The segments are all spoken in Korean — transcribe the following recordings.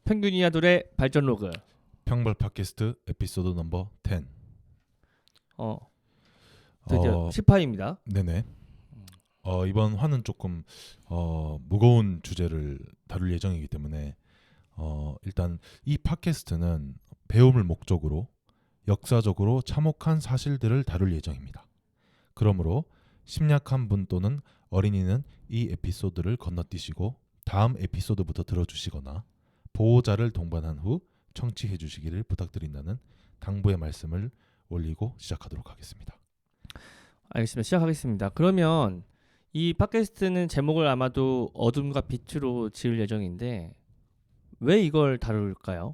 평균 이하들의 발전 로그. 평벌 팟캐스트 에피소드 넘버 10. 드디어 10화입니다. 네네. 이번 화는 조금 무거운 주제를 다룰 예정이기 때문에 일단 이 팟캐스트는 배움을 목적으로 역사적으로 참혹한 사실들을 다룰 예정입니다. 그러므로 심약한 분 또는 어린이는 이 에피소드를 건너뛰시고 다음 에피소드부터 들어주시거나 보호자를 동반한 후 청취해 주시기를 부탁드린다는 당부의 말씀을 올리고 시작하도록 하겠습니다. 알겠습니다. 시작하겠습니다. 그러면 이 팟캐스트는 제목을 아마도 어둠과 빛으로 지을 예정인데 왜 이걸 다룰까요?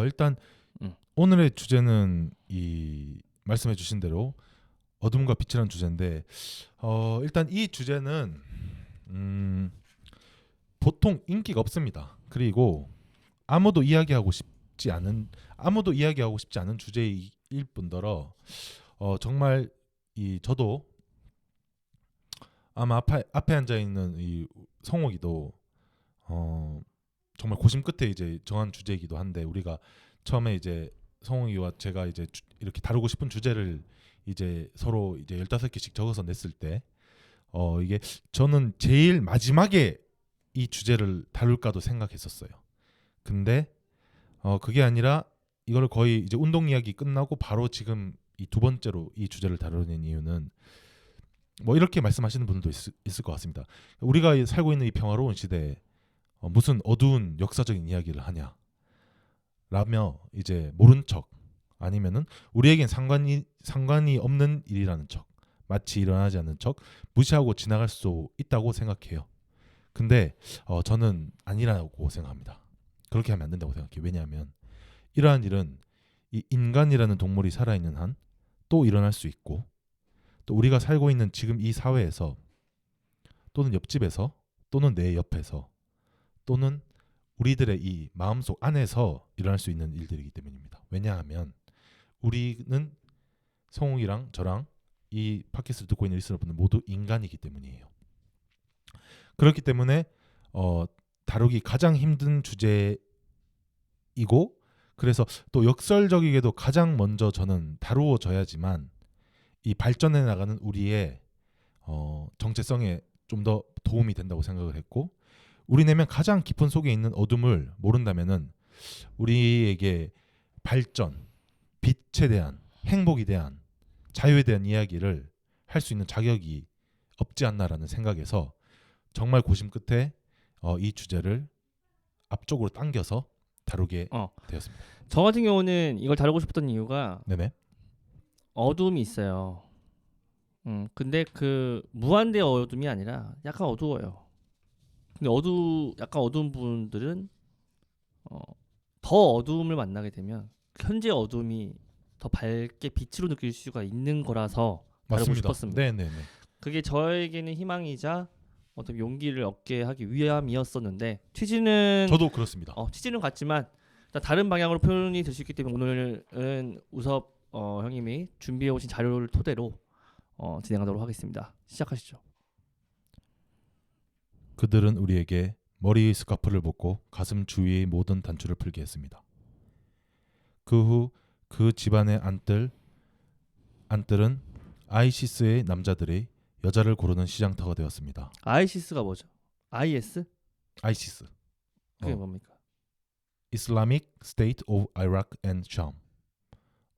일단 오늘의 주제는 이 말씀해 주신 대로 어둠과 빛이라는 주제인데 일단 이 주제는 보통 인기가 없습니다. 그리고 아무도 이야기하고 싶지 않은 주제일 뿐더러 정말 저도 아마 앞에 앉아 있는 이 성옥이도 정말 고심 끝에 이제 정한 주제이기도 한데, 우리가 처음에 이제 성옥이와 제가 이제 이렇게 다루고 싶은 주제를 이제 서로 이제 15개씩 적어서 냈을 때 이게 저는 제일 마지막에 이 주제를 다룰까도 생각했었어요. 근데 그게 아니라 이걸 거의 이제 운동 이야기 끝나고 바로 지금 이 두 번째로 이 주제를 다루는 이유는 뭐 이렇게 말씀하시는 분들도 있을 것 같습니다. 우리가 살고 있는 이 평화로운 시대에 무슨 어두운 역사적인 이야기를 하냐 라며 이제 모른 척, 아니면은 우리에겐 상관이 없는 일이라는 척, 마치 일어나지 않는 척 무시하고 지나갈 수 있다고 생각해요. 근데 저는 아니라고 생각합니다. 그렇게 하면 안 된다고 생각해요. 왜냐하면 이러한 일은 이 인간이라는 동물이 살아있는 한 또 일어날 수 있고, 또 우리가 살고 있는 지금 이 사회에서, 또는 옆집에서, 또는 내 옆에서, 또는 우리들의 이 마음속 안에서 일어날 수 있는 일들이기 때문입니다. 왜냐하면 우리는 성욱이랑 저랑 이 팟캐스트를 듣고 있는 리스너분들 모두 인간이기 때문이에요. 그렇기 때문에 다루기 가장 힘든 주제이고, 그래서 또 역설적이게도 가장 먼저 저는 다루어져야지만 이 발전해 나가는 우리의 정체성에 좀 더 도움이 된다고 생각을 했고, 우리 내면 가장 깊은 속에 있는 어둠을 모른다면은 우리에게 발전, 빛에 대한, 행복에 대한, 자유에 대한 이야기를 할 수 있는 자격이 없지 않나라는 생각에서 정말 고심 끝에 이 주제를 앞쪽으로 당겨서 다루게 되었습니다. 저 같은 경우는 이걸 다루고 싶었던 이유가 네네. 어둠이 있어요. 근데 그 무한대의 어둠이 아니라 약간 어두워요. 근데 약간 어두운 분들은 더 어두움을 만나게 되면 현재 어둠이 더 밝게 빛으로 느낄 수가 있는 거라서 다루고 싶었습니다. 네네네. 그게 저에게는 희망이자 어떤 용기를 얻게 하기 위함이었었는데, 취지는 저도 그렇습니다. 취지는 같지만 다른 방향으로 표현이 될 수 있기 때문에 오늘은 우섭 형님이 준비해 오신 자료를 토대로 진행하도록 하겠습니다. 시작하시죠. 그들은 우리에게 머리 스카프를 벗고 가슴 주위의 모든 단추를 풀게 했습니다. 그 후 그 집안의 안뜰은 아이시스의 남자들이 여자를 고르는 시장터가 되었습니다. 아이시스가 뭐죠? IS? 아이시스. 그게 뭡니까? Islamic State of Iraq and Sham.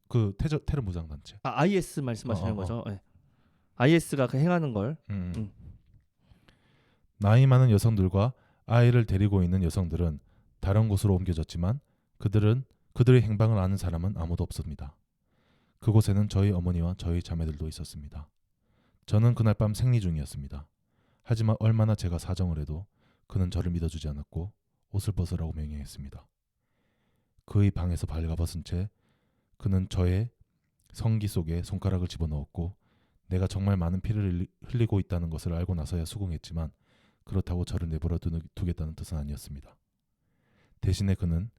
그 테러 무장 단체. IS 말씀하시는 거죠? 네. IS가 그 행하는 걸. 나이 많은 여성들과 아이를 데리고 있는 여성들은 다른 곳으로 옮겨졌지만 그들의 행방을 아는 사람은 아무도 없습니다. 그곳에는 저희 어머니와 저희 자매들도 있었습니다. 저는 그날 밤 생리 중이었습니다. 하지만 얼마나 제가 사정을 해도 그는 저를 믿어주지 않았고 옷을 벗으라고 명령했습니다. 그의 방에서 발가벗은 채 그는 저의 성기 속에 손가락을 집어넣었고, 내가 정말 많은 피를 흘리고 있다는 것을 알고 나서야 수긍했지만 그렇다고 저를 내버려 두겠다는 뜻은 아니었습니다. 대신에 그는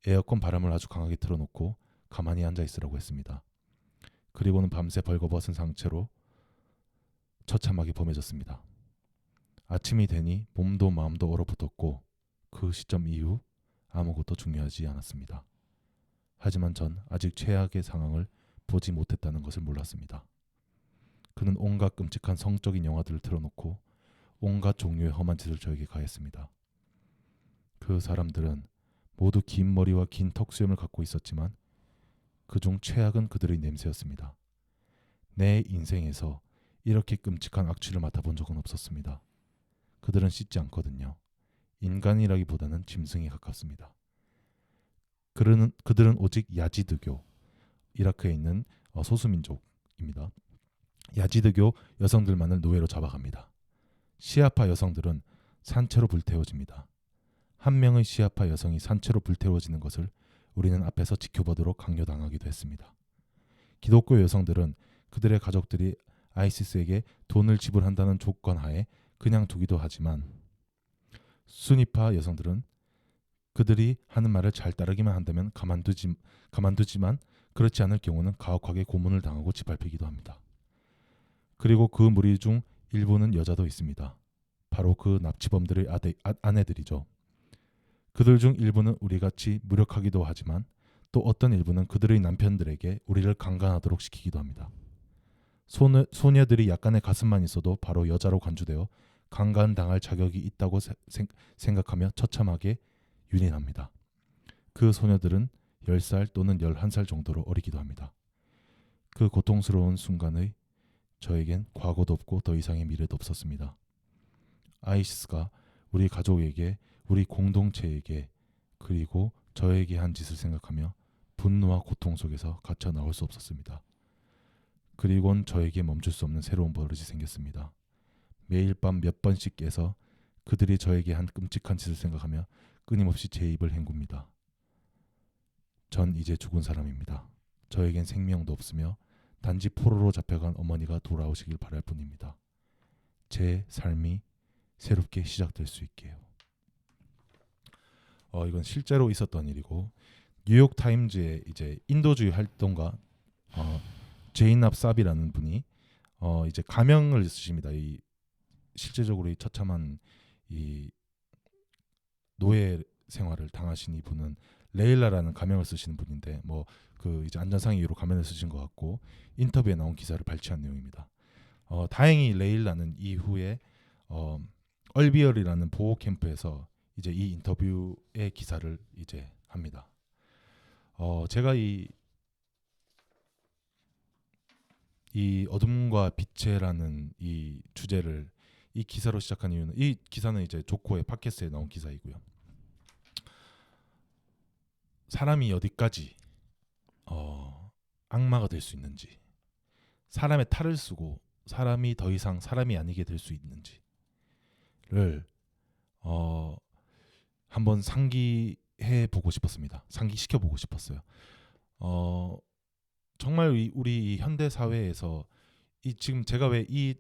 에어컨 바람을 아주 강하게 틀어놓고 가만히 앉아있으라고 했습니다. 그리고는 밤새 벌거벗은 상체로 처참하게 범해졌습니다. 아침이 되니 몸도 마음도 얼어붙었고, 그 시점 이후 아무것도 중요하지 않았습니다. 하지만 전 아직 최악의 상황을 보지 못했다는 것을 몰랐습니다. 그는 온갖 끔찍한 성적인 영화들을 틀어놓고 온갖 종류의 험한 짓을 저에게 가했습니다. 그 사람들은 모두 긴 머리와 긴 턱수염을 갖고 있었지만 그중 최악은 그들의 냄새였습니다. 내 인생에서 이렇게 끔찍한 악취를 맡아본 적은 없었습니다. 그들은 씻지 않거든요. 인간이라기보다는 짐승에 가깝습니다. 그들은 오직 야지드교, 이라크에 있는 소수민족입니다. 야지드교 여성들만을 노예로 잡아갑니다. 시아파 여성들은 산채로 불태워집니다. 한 명의 시아파 여성이 산채로 불태워지는 것을 우리는 앞에서 지켜보도록 강요당하기도 했습니다. 기독교 여성들은 그들의 가족들이 아이시스에게 돈을 지불한다는 조건 하에 그냥 두기도 하지만 수니파 여성들은 그들이 하는 말을 잘 따르기만 한다면 가만두지만 그렇지 않을 경우는 가혹하게 고문을 당하고 짓밟히기도 합니다. 그리고 그 무리 중 일부는 여자도 있습니다. 바로 그 납치범들의 아내들이죠. 그들 중 일부는 우리같이 무력하기도 하지만 또 어떤 일부는 그들의 남편들에게 우리를 강간하도록 시키기도 합니다. 소녀들이 약간의 가슴만 있어도 바로 여자로 간주되어 강간당할 자격이 있다고 생각하며 처참하게 윤인합니다. 그 소녀들은 10살 또는 11살 정도로 어리기도 합니다. 그 고통스러운 순간의 저에겐 과거도 없고 더 이상의 미래도 없었습니다. 아이시스가 우리 가족에게, 우리 공동체에게, 그리고 저에게 한 짓을 생각하며 분노와 고통 속에서 갇혀 나올 수 없었습니다. 그리곤 저에게 멈출 수 없는 새로운 버릇이 생겼습니다. 매일 밤 몇 번씩 깨서 그들이 저에게 한 끔찍한 짓을 생각하며 끊임없이 제 입을 헹굽니다. 전 이제 죽은 사람입니다. 저에겐 생명도 없으며 단지 포로로 잡혀간 어머니가 돌아오시길 바랄 뿐입니다. 제 삶이 새롭게 시작될 수 있게요. 이건 실제로 있었던 일이고 뉴욕 타임즈의 이제 인도주의 활동가 제인압 사비라는 분이 이제 가명을 쓰십니다. 이 실제적으로 이 처참한 이 노예 생활을 당하신 이분은 레일라라는 가명을 쓰시는 분인데 뭐 그 이제 안전상 이유로 가면을 쓰신 것 같고 인터뷰에 나온 기사를 발췌한 내용입니다. 다행히 레일라는 이후에 얼비얼이라는 보호 캠프에서 이제 이 인터뷰의 기사를 이제 합니다. 제가 이 어둠과 빛에라는 이 주제를 이 기사로 시작한 이유는 이 기사는 이제 조코의 팟캐스트에 나온 기사이고요. 사람이 어디까지 악마가 될 수 있는지, 사람의 탈을 쓰고 사람이 더 이상 사람이 아니게 될 수 있는지를 한번 상기해 보고 싶었습니다. 상기시켜 보고 싶었어요. 정말 우리 현대 사회에서 지금 제가 왜 이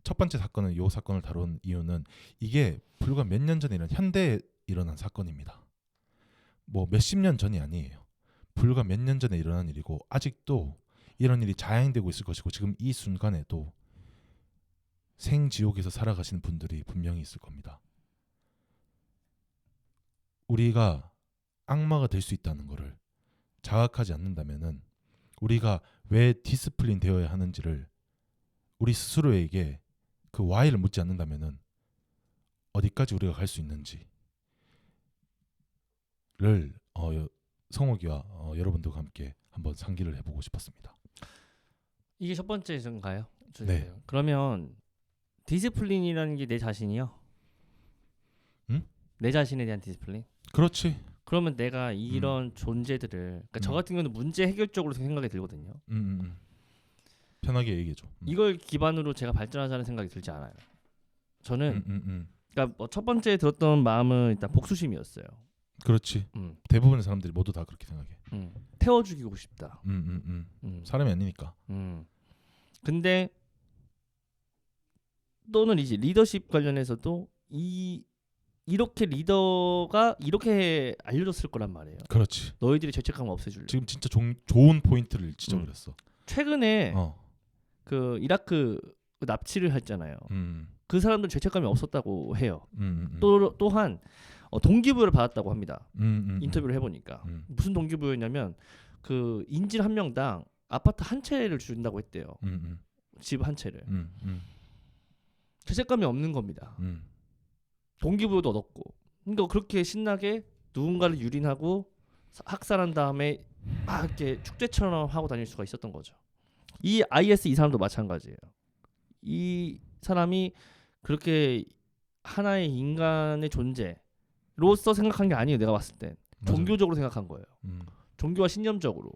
첫 번째 사건을 이 사건을 다룬 이유는 이게 불과 몇 년 전에 현대에 일어난 사건입니다. 뭐 몇십 년 전이 아니에요. 불과 몇 년 전에 일어난 일이고 아직도 이런 일이 자행되고 있을 것이고 지금 이 순간에도 생지옥에서 살아가시는 분들이 분명히 있을 겁니다. 우리가 악마가 될 수 있다는 것을 자각하지 않는다면은 우리가 왜 디스플린 되어야 하는지를 우리 스스로에게 그 why를 묻지 않는다면은 어디까지 우리가 갈 수 있는지를 성욱이와 여러분들과 함께 한번 상기를 해보고 싶었습니다. 이게 첫 번째인가요? 네. 그러면 디스플린이라는 게 내 자신이요? 응? 내 자신에 대한 디스플린? 그렇지. 그러면 내가 이런 존재들을 그러니까 저 같은 경우는 문제 해결적으로 생각이 들거든요. 편하게 얘기해줘. 이걸 기반으로 제가 발전하자는 생각이 들지 않아요. 저는 그러니까 뭐 첫 번째 들었던 마음은 일단 복수심이었어요. 그렇지. 대부분의 사람들이 모두 다 그렇게 생각해. 태워 죽이고 싶다. 사람이 아니니까. 근데 또는 이제 리더십 관련해서도 이렇게 리더가 이렇게 알려줬을 거란 말이에요. 그렇지. 너희들이 죄책감을 없애줄래. 지금 진짜 좋은 포인트를 지적을 했어. 최근에 그 이라크 납치를 했잖아요. 그 사람들 죄책감이 없었다고 해요. 또한 동기부여를 받았다고 합니다. 음. 인터뷰를 해보니까 음. 무슨 동기부여냐면 그 인질 한 명당 아파트 한 채를 준다고 했대요. 집 한 채를. 죄책감이 없는 겁니다. 동기부여도 얻었고. 그러니까 그렇게 신나게 누군가를 유린하고 학살한 다음에 막 이렇게 축제처럼 하고 다닐 수가 있었던 거죠. 이 IS 이 사람도 마찬가지예요. 이 사람이 그렇게 하나의 인간의 존재로서 생각한 게 아니에요. 내가 봤을 땐 종교적으로 생각한 거예요. 종교와 신념적으로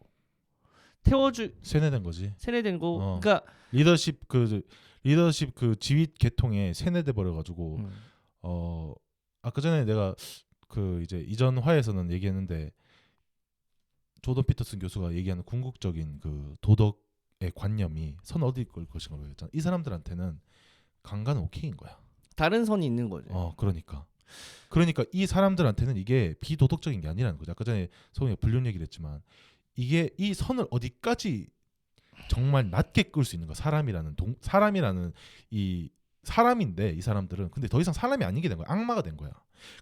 세뇌된 거지. 세뇌된 거. 그러니까 리더십 그 지휘 계통에 세뇌돼 버려 가지고 아까 전에 내가 그 이제 이전 화에서는 얘기했는데 조던 피터슨 교수가 얘기하는 궁극적인 그 도덕의 관념이 선 어디 걸 것인가로 했잖아. 이 사람들한테는 강간은 오케이인 거야. 다른 선이 있는 거죠. 그러니까 이 사람들한테는 이게 비도덕적인 게 아니라는 거죠. 아까 전에 성우가 불륜 얘기를 했지만 이게 이 선을 어디까지 정말 낮게 끌 수 있는 거. 사람이라는 이 사람인데 이 사람들은 근데 더 이상 사람이 아니게 된 거야. 악마가 된 거야.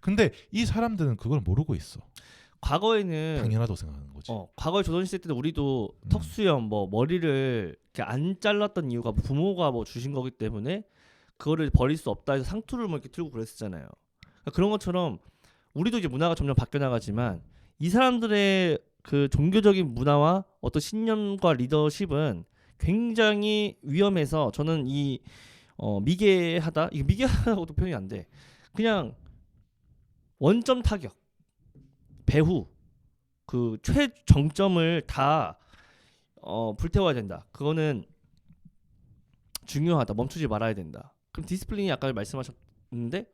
근데 이 사람들은 그걸 모르고 있어. 과거에는 당연하다고 생각하는 거지. 과거에 조선시대 때도 우리도 턱수염 뭐 머리를 이렇게 안 잘랐던 이유가 부모가 뭐 주신 거기 때문에 그거를 버릴 수 없다 해서 상투를 뭐 이렇게 틀고 그랬었잖아요. 그러니까 그런 것처럼 우리도 이제 문화가 점점 바뀌어 나가지만 이 사람들의 그 종교적인 문화와 어떤 신념과 리더십은 굉장히 위험해서 저는 이 미개하다 이게 미개하다고도 표현이 안 돼. 그냥 원점 타격, 배후 그 최정점을 다 불태워야 된다. 그거는 중요하다. 멈추지 말아야 된다. 그럼 디스플린이 아까 말씀하셨는데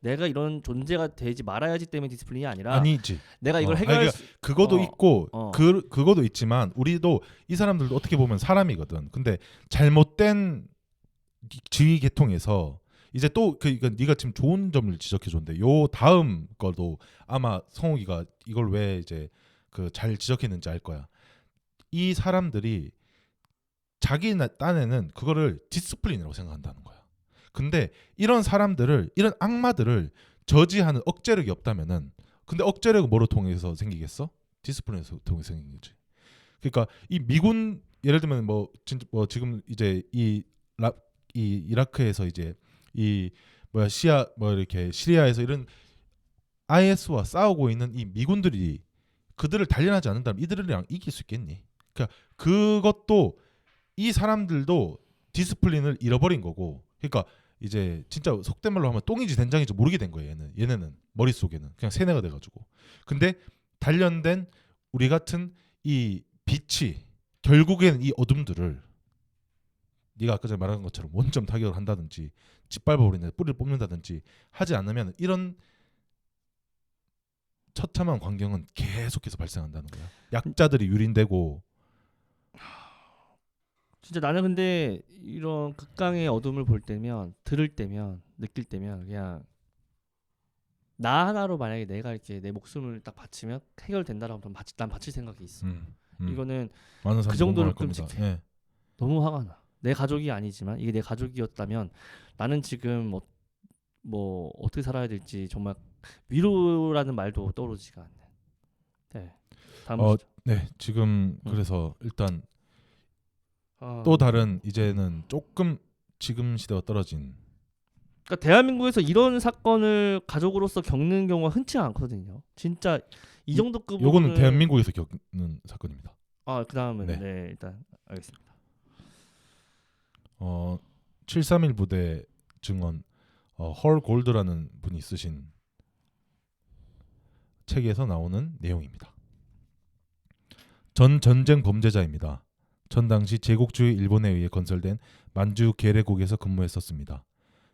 내가 이런 존재가 되지 말아야지 때문에 디스플린이 아니라 아니지. 내가 이걸 해결할 그거도 있고 그거도 있지만 우리도 이 사람들도 어떻게 보면 사람이거든. 근데 잘못된 지휘 계통에서 이제 또 그러니까 네가 지금 좋은 점을 지적해 줬는데 요 다음 거도 아마 성욱이가 이걸 왜 이제 그 잘 지적했는지 알 거야. 이 사람들이 자기 딴에는 그거를 디스플린이라고 생각한다는 거야. 근데 이런 사람들을 이런 악마들을 저지하는 억제력이 없다면은 근데 억제력은 뭐로 통해서 생기겠어? 디스플린에서 통해서 생긴 거지. 그러니까 이 미군 예를 들면 뭐 지금 이제 이 이라크에서 이제 이 시아 이렇게 시리아에서 이런 IS와 싸우고 있는 이 미군들이 그들을 단련하지 않는다면 이들이랑 이길 수 있겠니? 그러니까 그것도 이 사람들도 디스플린을 잃어버린 거고, 그러니까 이제 진짜 속된 말로 하면 똥인지 된장인지 모르게 된 거예요. 얘네는 머릿속에는 그냥 세뇌가 돼가지고. 근데 단련된 우리 같은 이 빛이 결국에는 이 어둠들을 네가 아까 전에 말한 것처럼 원점 타격을 한다든지 짓밟아버리는 뿌리를 뽑는다든지 하지 않으면 이런 처참한 광경은 계속해서 발생한다는 거야. 약자들이 유린되고. 진짜 나는 근데 이런 극강의 어둠을 볼 때면 들을 때면 느낄 때면 그냥 나 하나로 만약에 내가 이렇게 내 목숨을 딱 바치면 해결된다라고 하면 난 바칠 생각이 있어. 이거는 그 정도로 끔찍해. 예. 너무 화가 나. 내 가족이 아니지만 이게 내 가족이었다면 나는 지금 뭐 어떻게 살아야 될지 정말 위로라는 말도 떠오르지가 않네. 네. 다음 보시죠. 네, 지금 그래서 일단 또 다른 이제는 조금 지금 시대와 떨어진. 그러니까 대한민국에서 이런 사건을 가족으로서 겪는 경우가 흔치 않거든요. 진짜 이 정도 급으로. 요거는 대한민국에서 겪는 사건입니다. 그 다음은 네. 네, 일단 알겠습니다. 731 부대 증언 헐 골드라는 분이 쓰신 책에서 나오는 내용입니다. 전 전쟁 범죄자입니다. 전 당시 제국주의 일본에 의해 건설된 만주 계례국에서 근무했었습니다.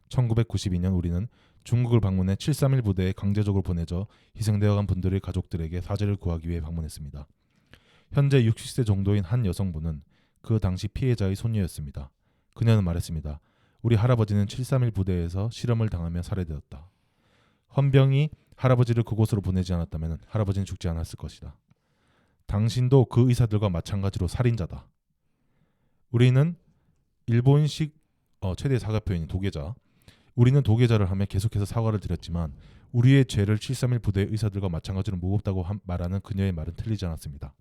1992년 우리는 중국을 방문해 731 부대에 강제적으로 보내져 희생되어간 분들의 가족들에게 사죄를 구하기 위해 방문했습니다. 현재 60세 정도인 한 여성분은 그 당시 피해자의 손녀였습니다. 그녀는 말했습니다. 우리 할아버지는 731 부대에서 실험을 당하며 살해되었다. 헌병이 할아버지를 그곳으로 보내지 않았다면 할아버지는 죽지 않았을 것이다. 당신도 그 의사들과 마찬가지로 살인자다. 우리는 일본식 최대 사과 표현인 도계자. 우리는 도계자를 하며 계속해서 사과를 드렸지만 우리의 죄를 731 부대의 의사들과 마찬가지로 무겁다고 말하는 그녀의 말은 틀리지 않았습니다.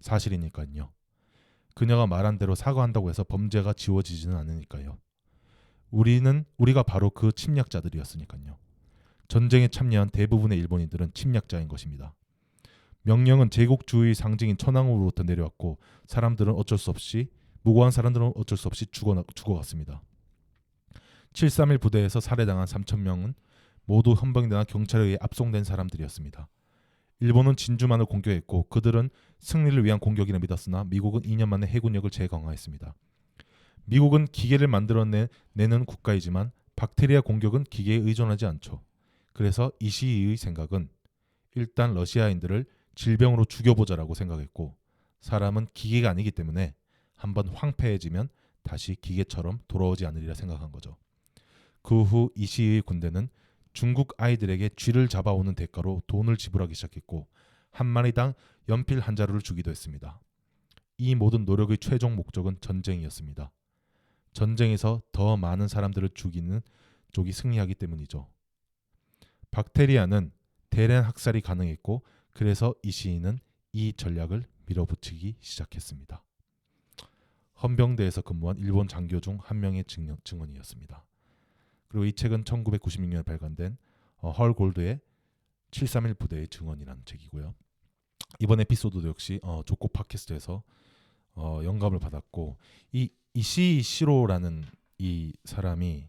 사실이니까요. 그녀가 말한 대로 사과한다고 해서 범죄가 지워지지는 않으니까요. 우리가 바로 그 침략자들이었으니까요. 전쟁에 참여한 대부분의 일본인들은 침략자인 것입니다. 명령은 제국주의 상징인 천황으로부터 내려왔고 무고한 사람들은 어쩔 수 없이 죽어갔습니다. 731 부대에서 살해당한 3,000명은 모두 헌병대나 경찰에 의해 압송된 사람들이었습니다. 일본은 진주만을 공격했고 그들은 승리를 위한 공격이라 믿었으나 미국은 2년 만에 해군력을 재강화했습니다. 미국은 기계를 만들어내는 국가이지만 박테리아 공격은 기계에 의존하지 않죠. 그래서 이시이의 생각은 일단 러시아인들을 질병으로 죽여보자라고 생각했고 사람은 기계가 아니기 때문에 한번 황폐해지면 다시 기계처럼 돌아오지 않으리라 생각한 거죠. 그 후 이시이의 군대는 중국 아이들에게 쥐를 잡아오는 대가로 돈을 지불하기 시작했고 한 마리당 연필 한 자루를 주기도 했습니다. 이 모든 노력의 최종 목적은 전쟁이었습니다. 전쟁에서 더 많은 사람들을 죽이는 쪽이 승리하기 때문이죠. 박테리아는 대량 학살이 가능했고 그래서 이시인은 이 전략을 밀어붙이기 시작했습니다. 헌병대에서 근무한 일본 장교 중 한 명의 증언이었습니다. 그리고 이 책은 1996년에 발간된 헐 골드의 731 부대의 증언이라는 책이고요. 이번 에피소드도 역시 조코 팟캐스트에서 영감을 받았고 이 이시시로라는 이 사람이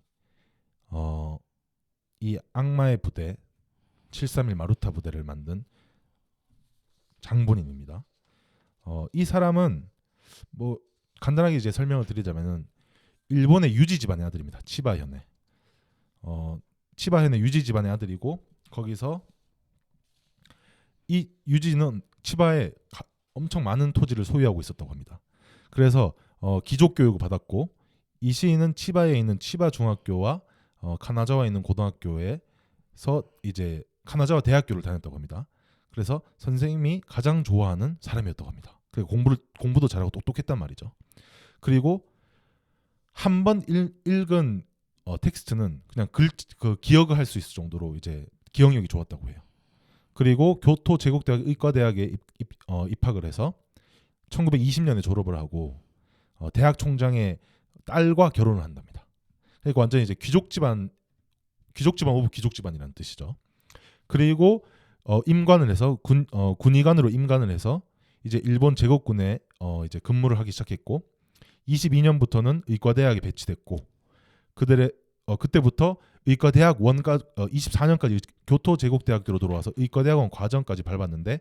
이 악마의 부대 731 마루타 부대를 만든 장본인입니다. 이 사람은 뭐 간단하게 이제 설명을 드리자면은 일본의 유지 집안의 아들입니다. 치바현의 치바현의 유지 집안의 아들이고 거기서 이 유지는 치바에 엄청 많은 토지를 소유하고 있었다고 합니다. 그래서 기족 교육을 받았고 이시인은 치바에 있는 치바 중학교와 카나자와에 있는 고등학교에서 이제 카나자와 대학교를 다녔다고 합니다. 그래서 선생님이 가장 좋아하는 사람이었다고 합니다. 공부도 잘하고 똑똑했단 말이죠. 그리고 한 번 읽은 텍스트는 그냥 기억을 할 수 있을 정도로 이제 기억력이 좋았다고 해요. 그리고 교토 제국대학 의과대학에 입학을 해서 1920년에 졸업을 하고 대학 총장의 딸과 결혼을 한답니다. 그러니까 완전히 이제 귀족 집안 오브 귀족 집안이라는 뜻이죠. 그리고 임관을 해서 군의관으로 임관을 해서 이제 일본 제국군에 이제 근무를 하기 시작했고 22년부터는 의과대학에 배치됐고 그때부터 의과대학 원과 24년까지 교토 제국대학교로 들어와서 의과대학원 과정까지 밟았는데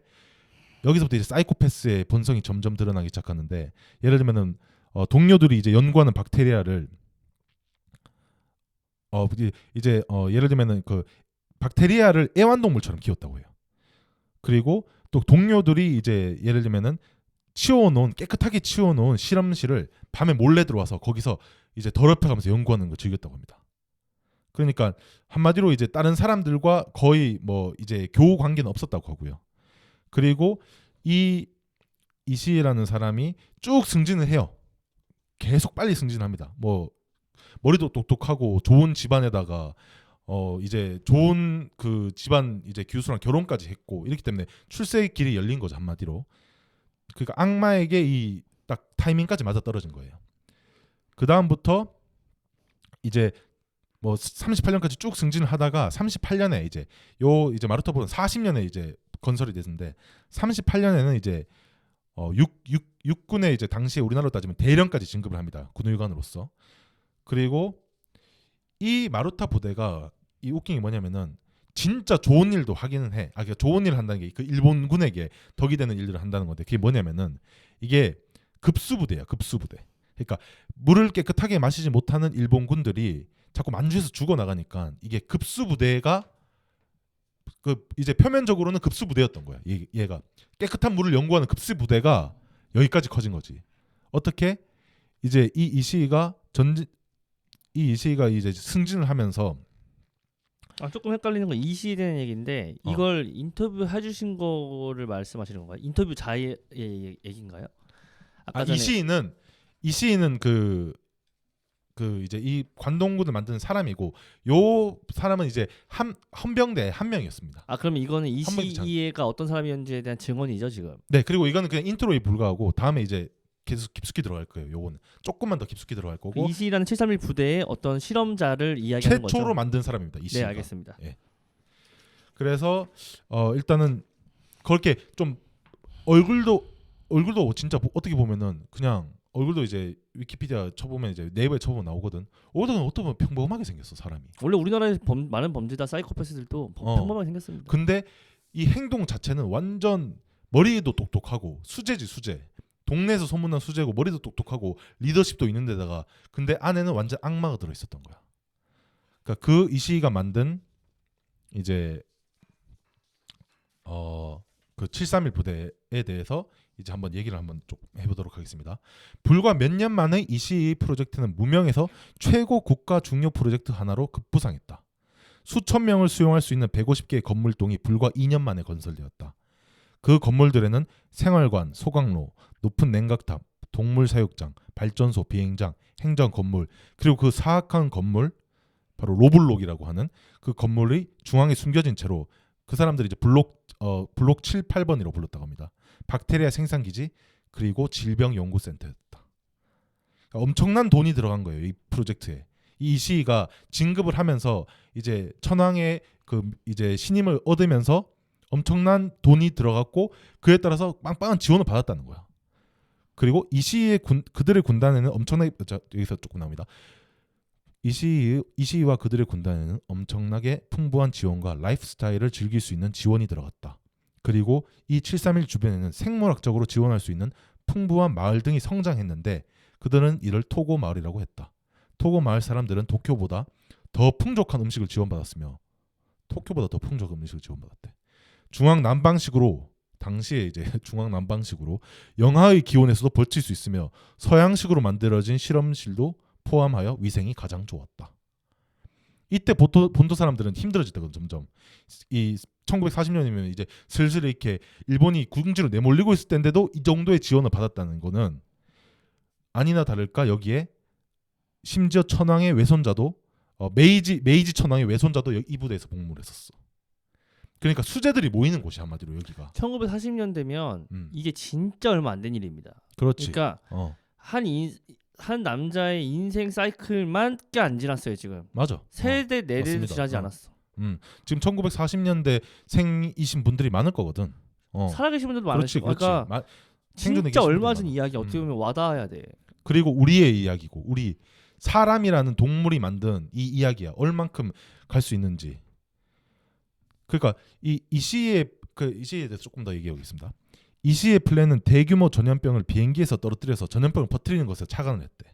여기서부터 이제 사이코패스의 본성이 점점 드러나기 시작하는데 예를 들면은 동료들이 이제 연구하는 박테리아를 예를 들면은 그 박테리아를 애완동물처럼 키웠다고 해요. 그리고 또 동료들이 이제 예를 들면은 깨끗하게 치워놓은 실험실을 밤에 몰래 들어와서 거기서 이제 더럽혀가면서 연구하는 걸 즐겼다고 합니다. 그러니까 한마디로 이제 다른 사람들과 거의 뭐 이제 교우 관계는 없었다고 하고요. 그리고 이 이시라는 사람이 쭉 승진을 해요. 계속 빨리 승진합니다. 뭐 머리도 똑똑하고 좋은 집안에다가 이제 좋은 그 집안 이제 교수랑 결혼까지 했고 이렇기 때문에 출세의 길이 열린 거죠 한마디로. 그러니까 악마에게 이 딱 타이밍까지 맞아 떨어진 거예요. 그 다음부터 이제 뭐 38년까지 쭉 승진을 하다가 38년에 이제 마루타보는 40년에 이제 건설이 됐는데 38년에는 이제 육군에 이제 당시에 우리나라로 따지면 대령까지 진급을 합니다. 군의관으로서. 그리고 이 마루타 부대가 이 웃긴 게 뭐냐면은 진짜 좋은 일도 하기는 해. 그러니까 좋은 일을 한다는 게 그 일본군에게 덕이 되는 일들을 한다는 건데 그게 뭐냐면은 이게 급수부대야. 급수부대. 그러니까 물을 깨끗하게 마시지 못하는 일본군들이 자꾸 만주에서 죽어나가니까 이게 급수부대가 이제 표면적으로는 급수부대였던 거야. 얘가 깨끗한 물을 연구하는 급수부대가 여기까지 커진 거지. 어떻게 이제 이 이시이가 이제 승진을 하면서 조금 헷갈리는 건 이시에 대한 얘기인데 이걸 인터뷰 해주신 거를 말씀하시는 건가요? 인터뷰자의 얘기인가요? 아까 전에 이시이는 그 그 이제 이 관동군을 만드는 사람이고 요 사람은 이제 헌병대 한 명이었습니다. 아 그럼 이거는 한번도 참- 이시이해가 어떤 사람이었는지에 대한 증언이죠 지금. 네, 그리고 이거는 그냥 인트로에 불과하고 다음에 이제 계속 깊숙이 들어갈 거예요. 요거는 조금만 더 깊숙이 들어갈 그 거고 이시라는 731 부대의 어떤 실험자를 이야기하는 거죠. 최초로 만든 사람입니다. 이 네 씨가. 알겠습니다. 그래서 일단은 그렇게 좀 얼굴도 진짜 어떻게 보면은 그냥 얼굴도 이제 위키피디아 쳐보면 이제 네이버에 쳐보면 나오거든. 어떤 보면 평범하게 생겼어 사람이. 원래 우리나라에 많은 범죄자 사이코패스들도 평범하게 생겼습니다. 근데 이 행동 자체는 완전 머리도 똑똑하고 수제. 동네에서 소문난 수제고 머리도 똑똑하고 리더십도 있는 데다가 근데 안에는 완전 악마가 들어 있었던 거야. 그러니까 그 이시가 만든 이제 그 731 부대에 대해서 이제 한번 얘기를 한번 좀 해보도록 하겠습니다. 불과 몇 년 만에 이시 프로젝트는 무명에서 최고 국가 중요 프로젝트 하나로 급부상했다. 수천 명을 수용할 수 있는 150개의 건물동이 불과 2년 만에 건설되었다. 그 건물들에는 생활관, 소각로, 높은 냉각탑, 동물 사육장, 발전소, 비행장, 행정 건물 그리고 그 사악한 건물 바로 로블록이라고 하는 그 건물이 중앙에 숨겨진 채로 그 사람들이 이제 블록 7, 8번이라고 불렀다고 합니다. 박테리아 생산기지 그리고 질병연구센터였다. 그러니까 엄청난 돈이 들어간 거예요. 이 프로젝트에. 이 이시가 진급을 하면서 이제 천황의 그 이제 신임을 얻으면서 엄청난 돈이 들어갔고 그에 따라서 빵빵한 지원을 받았다는 거야. 그리고 이시의 그들의 군단에는 엄청나게 여기서 조금 나옵니다. 이시와 그들의 군단에는 엄청나게 풍부한 지원과 라이프 스타일을 즐길 수 있는 지원이 들어갔다. 그리고 이 731 주변에는 생물학적으로 지원할 수 있는 풍부한 마을 등이 성장했는데 그들은 이를 토고 마을이라고 했다. 토고 마을 사람들은 도쿄보다 더 풍족한 음식을 지원받았으며 도쿄보다 더 풍족한 음식을 지원받았대. 중앙남방식으로 당시에 이제 중앙남방식으로 영하의 기온에서도 버틸 수 있으며 서양식으로 만들어진 실험실도 포함하여 위생이 가장 좋았다. 이때 본토 사람들은 힘들어지거든 점점. 이 1940년이면 이제 슬슬 이렇게 일본이 궁지로 내몰리고 있을 때인데도 이 정도의 지원을 받았다는 거는 아니나 다를까 여기에 심지어 천황의 외손자도 메이지 천황의 외손자도 이 부대에서 복무를 했었어. 그러니까 수재들이 모이는 곳이 한마디로 여기가. 1940년대면 이게 진짜 얼마 안 된 일입니다. 그렇지. 그러니까 한 남자의 인생 사이클만 꽤 안 지났어요 지금. 맞아. 세대 네 대도 맞습니다. 지나지 않았어. 지금 1940년대 생이신 분들이 많을 거거든. 살아계신 분들도 그렇지, 많으시고. 그러니까 생존에 진짜 계신 얼마 분들이 전 많아. 이야기 어떻게 보면 와닿아야 돼. 그리고 우리의 이야기고 우리 사람이라는 동물이 만든 이 이야기야. 얼만큼 갈 수 있는지. 그러니까 이시에 대해서 조금 더 얘기하겠습니다. 이시의 플랜은 대규모 전염병을 비행기에서 떨어뜨려서 전염병을 퍼뜨리는 것에 착안을 했대.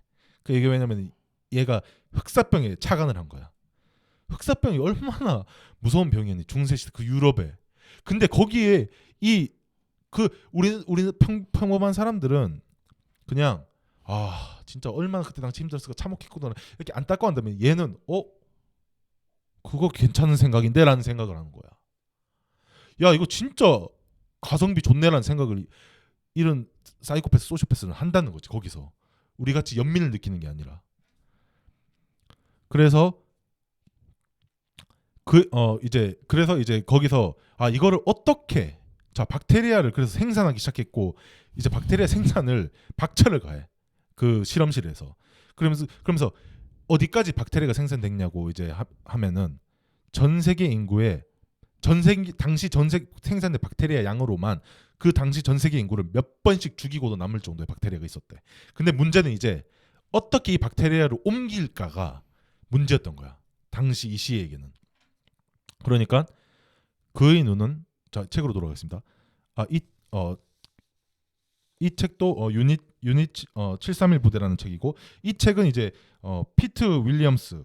이게 왜냐면 얘가 흑사병에 착안을 한 거야. 흑사병이 얼마나 무서운 병이었니 중세시대 그 유럽에. 근데 거기에 우리는 평범한 사람들은 그냥 진짜 얼마나 그때 당시 힘들었을까 참혹했구나 이렇게 안타까워한다면 얘는 그거 괜찮은 생각인데라는 생각을 하는 거야. 야 이거 진짜 가성비 좋네라는 생각을 이런 사이코패스 소시오패스는 한다는 거지. 거기서 우리 같이 연민을 느끼는 게 아니라. 그래서 그래서 이제 거기서 이거를 어떻게 박테리아를 그래서 생산하기 시작했고 이제 박테리아 생산을 박차를 가해 그 실험실에서. 그러면서 어디까지 박테리아가 생산됐냐고 이제 하면은 전 세계 인구의 당시 생산된 박테리아 양으로만 그 당시 전 세계 인구를 몇 번씩 죽이고도 남을 정도의 박테리아가 있었대. 근데 문제는 이제 어떻게 이 박테리아를 옮길까가 문제였던 거야. 당시 이 시에게는. 그러니까 그의 눈은 책으로 돌아가겠습니다. 이 책도 유닛 731 부대라는 책이고 이 책은 이제 피트 윌리엄스랑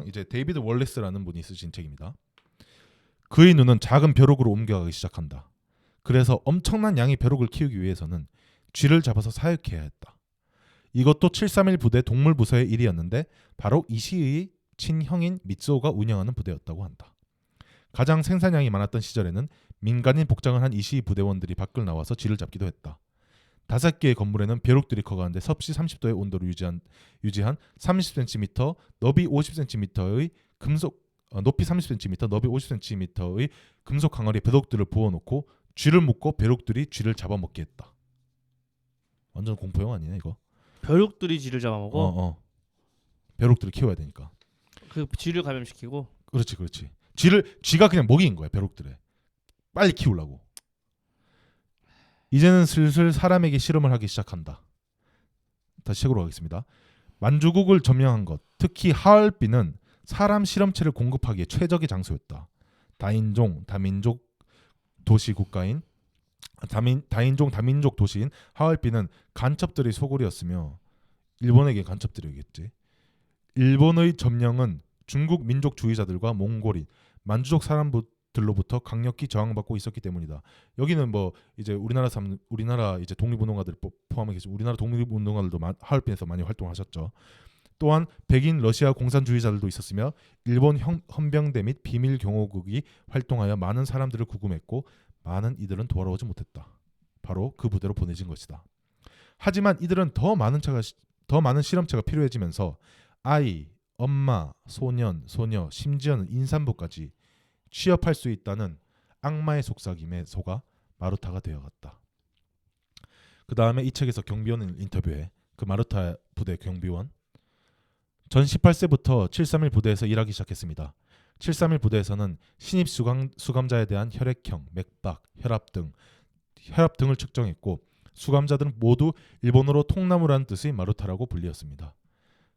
이제 데이비드 월레스라는 분이 쓰신 책입니다. 그의 눈은 작은 벼룩으로 옮겨가기 시작한다. 그래서 엄청난 양의 벼룩을 키우기 위해서는 쥐를 잡아서 사육해야 했다. 이것도 731 부대 동물부서의 일이었는데 바로 이시의 친형인 미츠오가 운영하는 부대였다고 한다. 가장 생산량이 많았던 시절에는 민간인 복장을 한 이시 부대원들이 밖을 나와서 쥐를 잡기도 했다. 5개의 건물에는 벼룩들이 커가는데 섭씨 30도의 온도를 유지한 30cm, 너비 50cm의 금속 높이 30cm, 너비 50cm의 금속 강아리에 벼룩들을 부어놓고 쥐를 묶고 벼룩들이 쥐를 잡아먹게 했다. 완전 공포 영화 아니냐 이거? 벼룩들이 쥐를 잡아먹어. 벼룩들을 키워야 되니까. 그 쥐를 감염시키고. 그렇지. 쥐가 그냥 먹이인 거야 벼룩들에. 빨리 키우려고. 이제는 슬슬 사람에게 실험을 하기 시작한다. 다시 책으로 가겠습니다. 만주국을 점령한 것, 특히 하얼빈은 사람 실험체를 공급하기에 최적의 장소였다. 다민족 도시인 하얼빈은 간첩들의 소굴이었으며 일본에게 간첩들이겠지. 일본의 점령은 중국 민족주의자들과 몽골인, 만주족 사람들로부터 강력히 저항받고 있었기 때문이다. 여기는 뭐 이제 우리나라 이제 독립운동가들 포함해서 우리나라 독립운동가들도 하얼빈에서 많이 활동하셨죠. 또한 백인 러시아 공산주의자들도 있었으며 일본 헌병대 및 비밀 경호국이 활동하여 많은 사람들을 구금했고 많은 이들은 돌아오지 못했다. 바로 그 부대로 보내진 것이다. 하지만 이들은 더 많은 실험체가 필요해지면서 아이, 엄마, 소년, 소녀, 심지어는 임산부까지 취업할 수 있다는 악마의 속삭임에 속아 마루타가 되어갔다. 그 다음에 이 책에서 경비원을 인터뷰해. 그 마루타 부대 경비원. 전 18세부터 731 부대에서 일하기 시작했습니다. 731 부대에서는 신입 수감자에 대한 혈액형, 맥박, 혈압 등을 측정했고 수감자들은 모두 일본어로 통나무라는 뜻의 마루타라고 불리었습니다.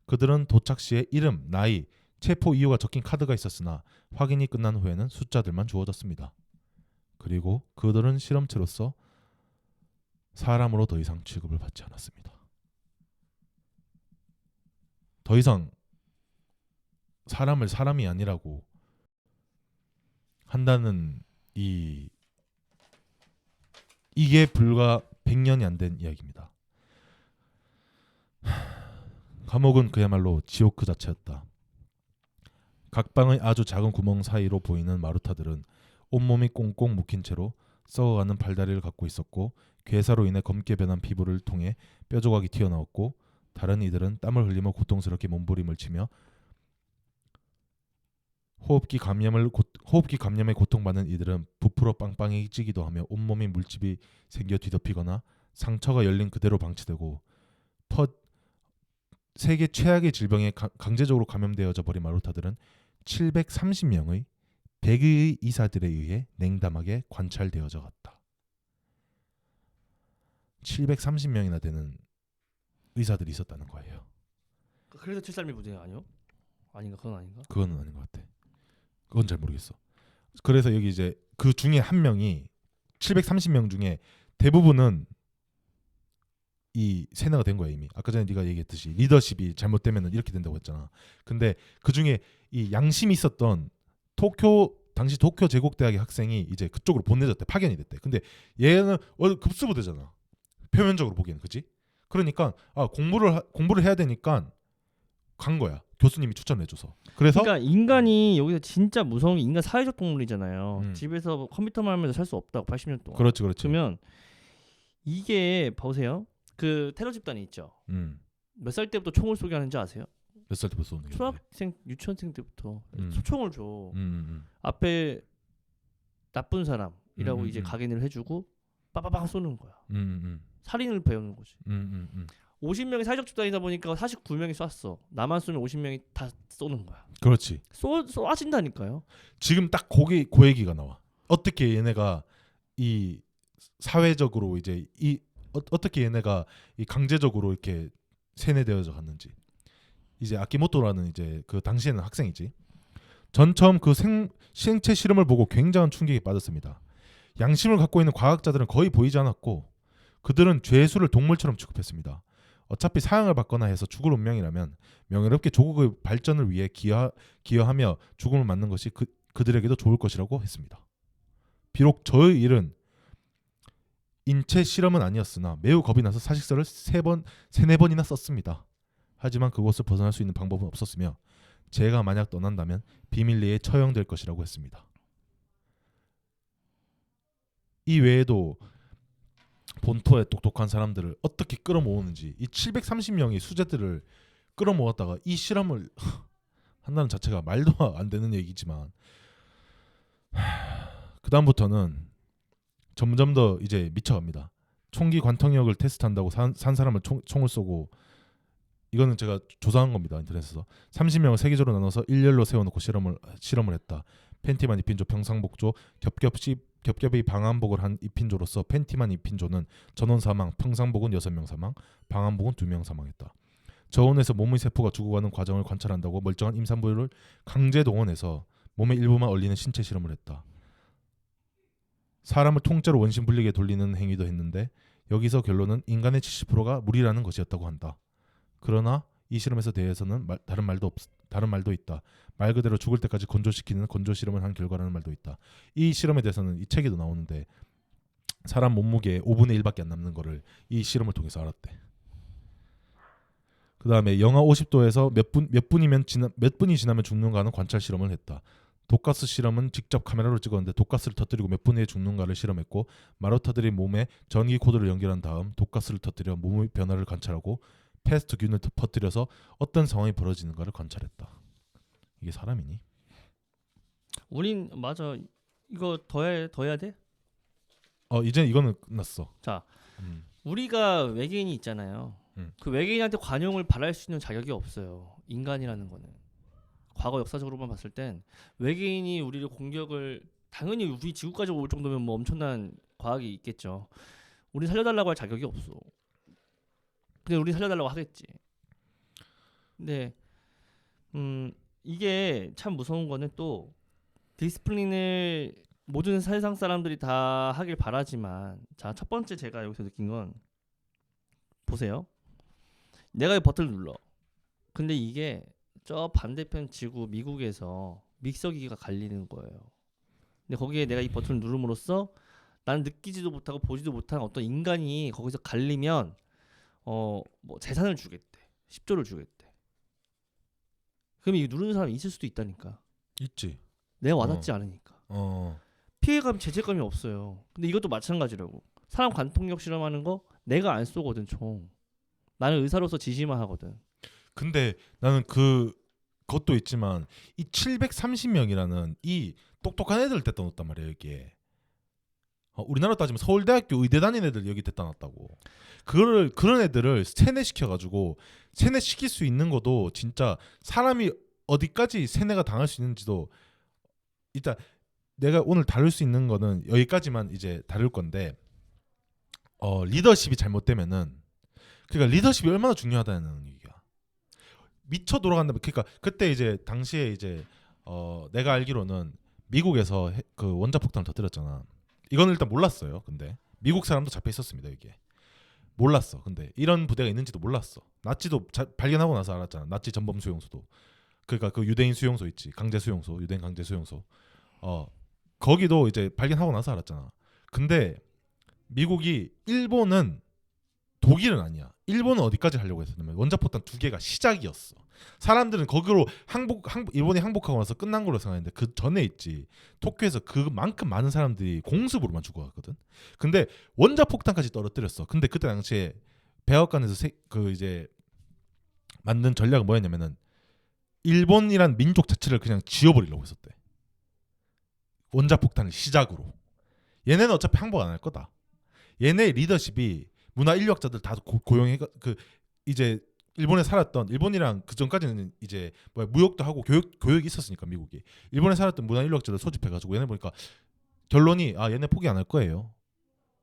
그들은 도착 시에 이름, 나이, 체포 이유가 적힌 카드가 있었으나 확인이 끝난 후에는 숫자들만 주어졌습니다. 그리고 그들은 실험체로서 사람으로 더 이상 취급을 받지 않았습니다. 더 이상 사람을 사람이 아니라고 한다는 이게 불과 100년이 안 된 이야기입니다. 감옥은 그야말로 지옥 그 자체였다. 각 방의 아주 작은 구멍 사이로 보이는 마루타들은 온몸이 꽁꽁 묶인 채로 썩어가는 팔다리를 갖고 있었고 괴사로 인해 검게 변한 피부를 통해 뼈조각이 튀어나왔고 다른 이들은 땀을 흘리며 고통스럽게 몸부림을 치며 호흡기 감염에 고통받는 이들은 부풀어 빵빵해지기도 하며 온몸이 물집이 생겨 뒤덮이거나 상처가 열린 그대로 방치되고 세계 최악의 질병에 강제적으로 감염되어져 버린 마루타들은 730명의 100의 의사들에 의해 냉담하게 관찰되어져 갔다. 730명이나 되는 의사들이 있었다는 거예요. 그래서 732 부대 아니요? 아닌가? 그건 아닌가? 그건 아닌 것 같아. 그건 잘 모르겠어. 그래서 여기 이제 그 중에 한 명이 730명 중에 대부분은 이 세뇌가 된 거야 이미. 아까 전에 네가 얘기했듯이 리더십이 잘못되면 이렇게 된다고 했잖아. 근데 그 중에 이 양심이 있었던 당시 도쿄 제국대학의 학생이 이제 그쪽으로 보내졌대. 파견이 됐대. 근데 얘는 급수부대잖아. 표면적으로 보기에는 그지? 그러니까 공부를 해야 되니까 간 거야. 교수님이 추천해줘서. 그래서 그러니까 인간이 여기서 진짜 무서운 게 인간 사회적 동물이잖아요. 집에서 컴퓨터만 하면서 살 수 없다고 80년 동안. 그렇지. 그러면 이게 보세요. 그 테러 집단이 있죠. 몇 살 때부터 총을 쏘게 하는지 아세요? 몇 살 때부터 쏘는 게? 초등학생, 유치원생 때부터 총을 줘. 앞에 나쁜 사람이라고 이제 각인을 해주고 빠바방 쏘는 거야. 살인을 배우는 거지. 50명이 사회적 집단이다 보니까 49명이 쐈어. 나만 쏘면 50명이 다 쏘는 거야. 그렇지. 쏘아진다니까요. 지금 딱 그 얘기가 나와. 어떻게 얘네가 이 사회적으로 이제 어떻게 얘네가 이 강제적으로 이렇게 세뇌되어져 갔는지. 이제 아키모토라는 이제 그 당시에는 학생이지. 전 처음 그 생체 실험을 보고 굉장한 충격에 빠졌습니다. 양심을 갖고 있는 과학자들은 거의 보이지 않았고 그들은 죄수를 동물처럼 취급했습니다. 어차피 사형을 받거나 해서 죽을 운명이라면 명예롭게 조국의 발전을 위해 기여하며 죽음을 맞는 것이 그들에게도 좋을 것이라고 했습니다. 비록 저의 일은 인체 실험은 아니었으나 매우 겁이 나서 사직서를 3-4번이나 썼습니다. 하지만 그곳을 벗어날 수 있는 방법은 없었으며 제가 만약 떠난다면 비밀리에 처형될 것이라고 했습니다. 이 외에도 본토의 똑똑한 사람들을 어떻게 끌어모으는지 이 730명의 수재들을 끌어모았다가 이 실험을 한다는 자체가 말도 안 되는 얘기지만 그 다음부터는 점점 더 이제 미쳐갑니다. 총기 관통력을 테스트한다고 산 사람을 총을 쏘고 이거는 제가 조사한 겁니다. 인터넷에서 30명을 세계적으로 나눠서 일렬로 세워놓고 실험을 했다. 팬티만 입힌 조 평상복조 겹겹이 방한복을 한 입힌 조로서 팬티만 입힌 조는 전원 사망, 평상복은 6명 사망, 방한복은 2명 사망했다. 저온에서 몸의 세포가 죽어가는 과정을 관찰한다고 멀쩡한 임산부를 강제 동원해서 몸의 일부만 얼리는 신체 실험을 했다. 사람을 통째로 원심 분리게 돌리는 행위도 했는데 여기서 결론은 인간의 70%가 물이라는 것이었다고 한다. 그러나 이 실험에 대해서는 다른 말도 있다. 말 그대로 죽을 때까지 건조시키는 건조 실험을 한 결과라는 말도 있다. 이 실험에 대해서는 이 책에도 나오는데 사람 몸무게의 5분의 1밖에 안 남는 거를 이 실험을 통해서 알았대. 그 다음에 영하 50도에서 몇 분이 지나면 죽는가는 관찰 실험을 했다. 독가스 실험은 직접 카메라로 찍었는데 독가스를 터뜨리고 몇 분 후에 죽는가를 실험했고 마루타들의 몸에 전기 코드를 연결한 다음 독가스를 터뜨려 몸의 변화를 관찰하고 패스트균을 퍼뜨려서 어떤 상황이 벌어지는가를 관찰했다. 이게 사람이니? 우린 맞아. 이거 더 해야 돼? 이제 이거는 끝났어. 자, 우리가 외계인이 있잖아요. 그 외계인한테 관용을 바랄 수 있는 자격이 없어요. 인간이라는 거는. 과거 역사적으로만 봤을 땐 외계인이 우리를 공격을 당연히 우리 지구까지 올 정도면 뭐 엄청난 과학이 있겠죠. 우리 살려달라고 할 자격이 없어. 근데 우리 살려달라고 하겠지. 근데 이게 참 무서운 거는 또 디스플린을 모든 세상 사람들이 다 하길 바라지만 자, 첫 번째 제가 여기서 느낀 건 보세요. 내가 이 버튼을 눌러. 근데 이게 저 반대편 지구 미국에서 믹서기가 갈리는 거예요. 근데 거기에 내가 이 버튼을 누름으로써 나는 느끼지도 못하고 보지도 못한 어떤 인간이 거기서 갈리면 뭐 재산을 주겠대. 10조를 주겠대. 그럼 이거 누르는 사람이 있을 수도 있다니까. 있지. 내가 와닿지 않으니까. 피해감, 죄책감이 없어요. 근데 이것도 마찬가지라고. 사람 관통력 실험하는 거 내가 안 쏘거든 총. 나는 의사로서 지시만 하거든. 근데 나는 그것도 있지만 이 730명이라는 이 똑똑한 애들 데다 놓았단 말이야 여기에. 우리나라 따지면 서울대학교 의대 다닌 애들 여기 데다 놨다고. 그런 애들을 세뇌시킬 수 있는 것도 진짜 사람이 어디까지 세뇌가 당할 수 있는지도 일단 내가 오늘 다룰 수 있는 거는 여기까지만 이제 다룰 건데 리더십이 잘못되면은 그러니까 리더십이 얼마나 중요하다는 얘기야. 미쳐 돌아간다. 그러니까 그때 이제 당시에 이제 내가 알기로는 미국에서 그 원자폭탄을 터뜨렸잖아. 이건 일단 몰랐어요. 근데 미국 사람도 잡혀 있었습니다. 이게 몰랐어. 근데 이런 부대가 있는지도 몰랐어. 나치도 발견하고 나서 알았잖아. 나치 전범 수용소도. 그러니까 그 유대인 수용소 있지. 강제 수용소, 유대인 강제 수용소. 거기도 이제 발견하고 나서 알았잖아. 근데 미국이 일본은 독일은 아니야. 일본은 어디까지 하려고 했었냐면 원자폭탄 2개가 시작이었어. 사람들은 거기로 일본이 항복하고 나서 끝난 걸로 생각했는데 그 전에 있지. 도쿄에서 그만큼 많은 사람들이 공습으로만 죽어갔거든. 근데 원자폭탄까지 떨어뜨렸어. 근데 그때 당시에 백악관에서 그 이제 만든 전략은 뭐였냐면은 일본이란 민족 자체를 그냥 지워버리려고 했었대. 원자폭탄을 시작으로. 얘네는 어차피 항복 안 할 거다. 얘네 리더십이 문화 인류학자들 다 고용해 그 이제 일본에 살았던 일본이랑 그 전까지는 이제 무역도 하고 교육이 있었으니까 미국이 일본에 살았던 문화 인류학자들 소집해가지고 얘네 보니까 결론이 얘네 포기 안 할 거예요.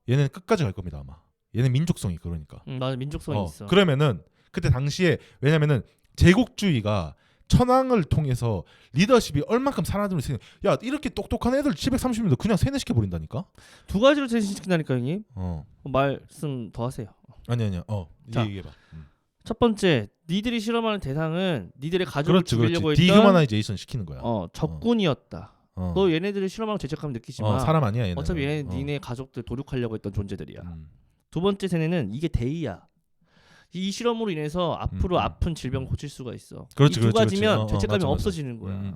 얘네는 끝까지 갈 겁니다 아마. 얘네 민족성이 그러니까. 맞아 민족성이 있어. 그러면은 그때 당시에 왜냐면은 제국주의가 천황을 통해서 리더십이 얼만큼 살아남을 야 이렇게 똑똑한 애들 730명도 그냥 세뇌시켜 버린다니까. 두 가지로 세뇌시킨다니까 형님. 말씀 더 하세요. 아니야. 자, 얘기해봐. 첫 번째, 니들이 실험하는 대상은 니들의 가족을 죽이려고 했던 디휴머나이제이션 시키는 거야. 적군이었다. 너 얘네들을 실험하고 죄책감 느끼지만 사람 아니야 얘네. 어차피 얘네 니네 가족들 도륙하려고 했던 존재들이야. 두 번째 세뇌는 이게 대의야. 이 실험으로 인해서 앞으로 아픈 질병 고칠 수가 있어. 이 두 가지면 죄책감이 맞아. 없어지는 거야.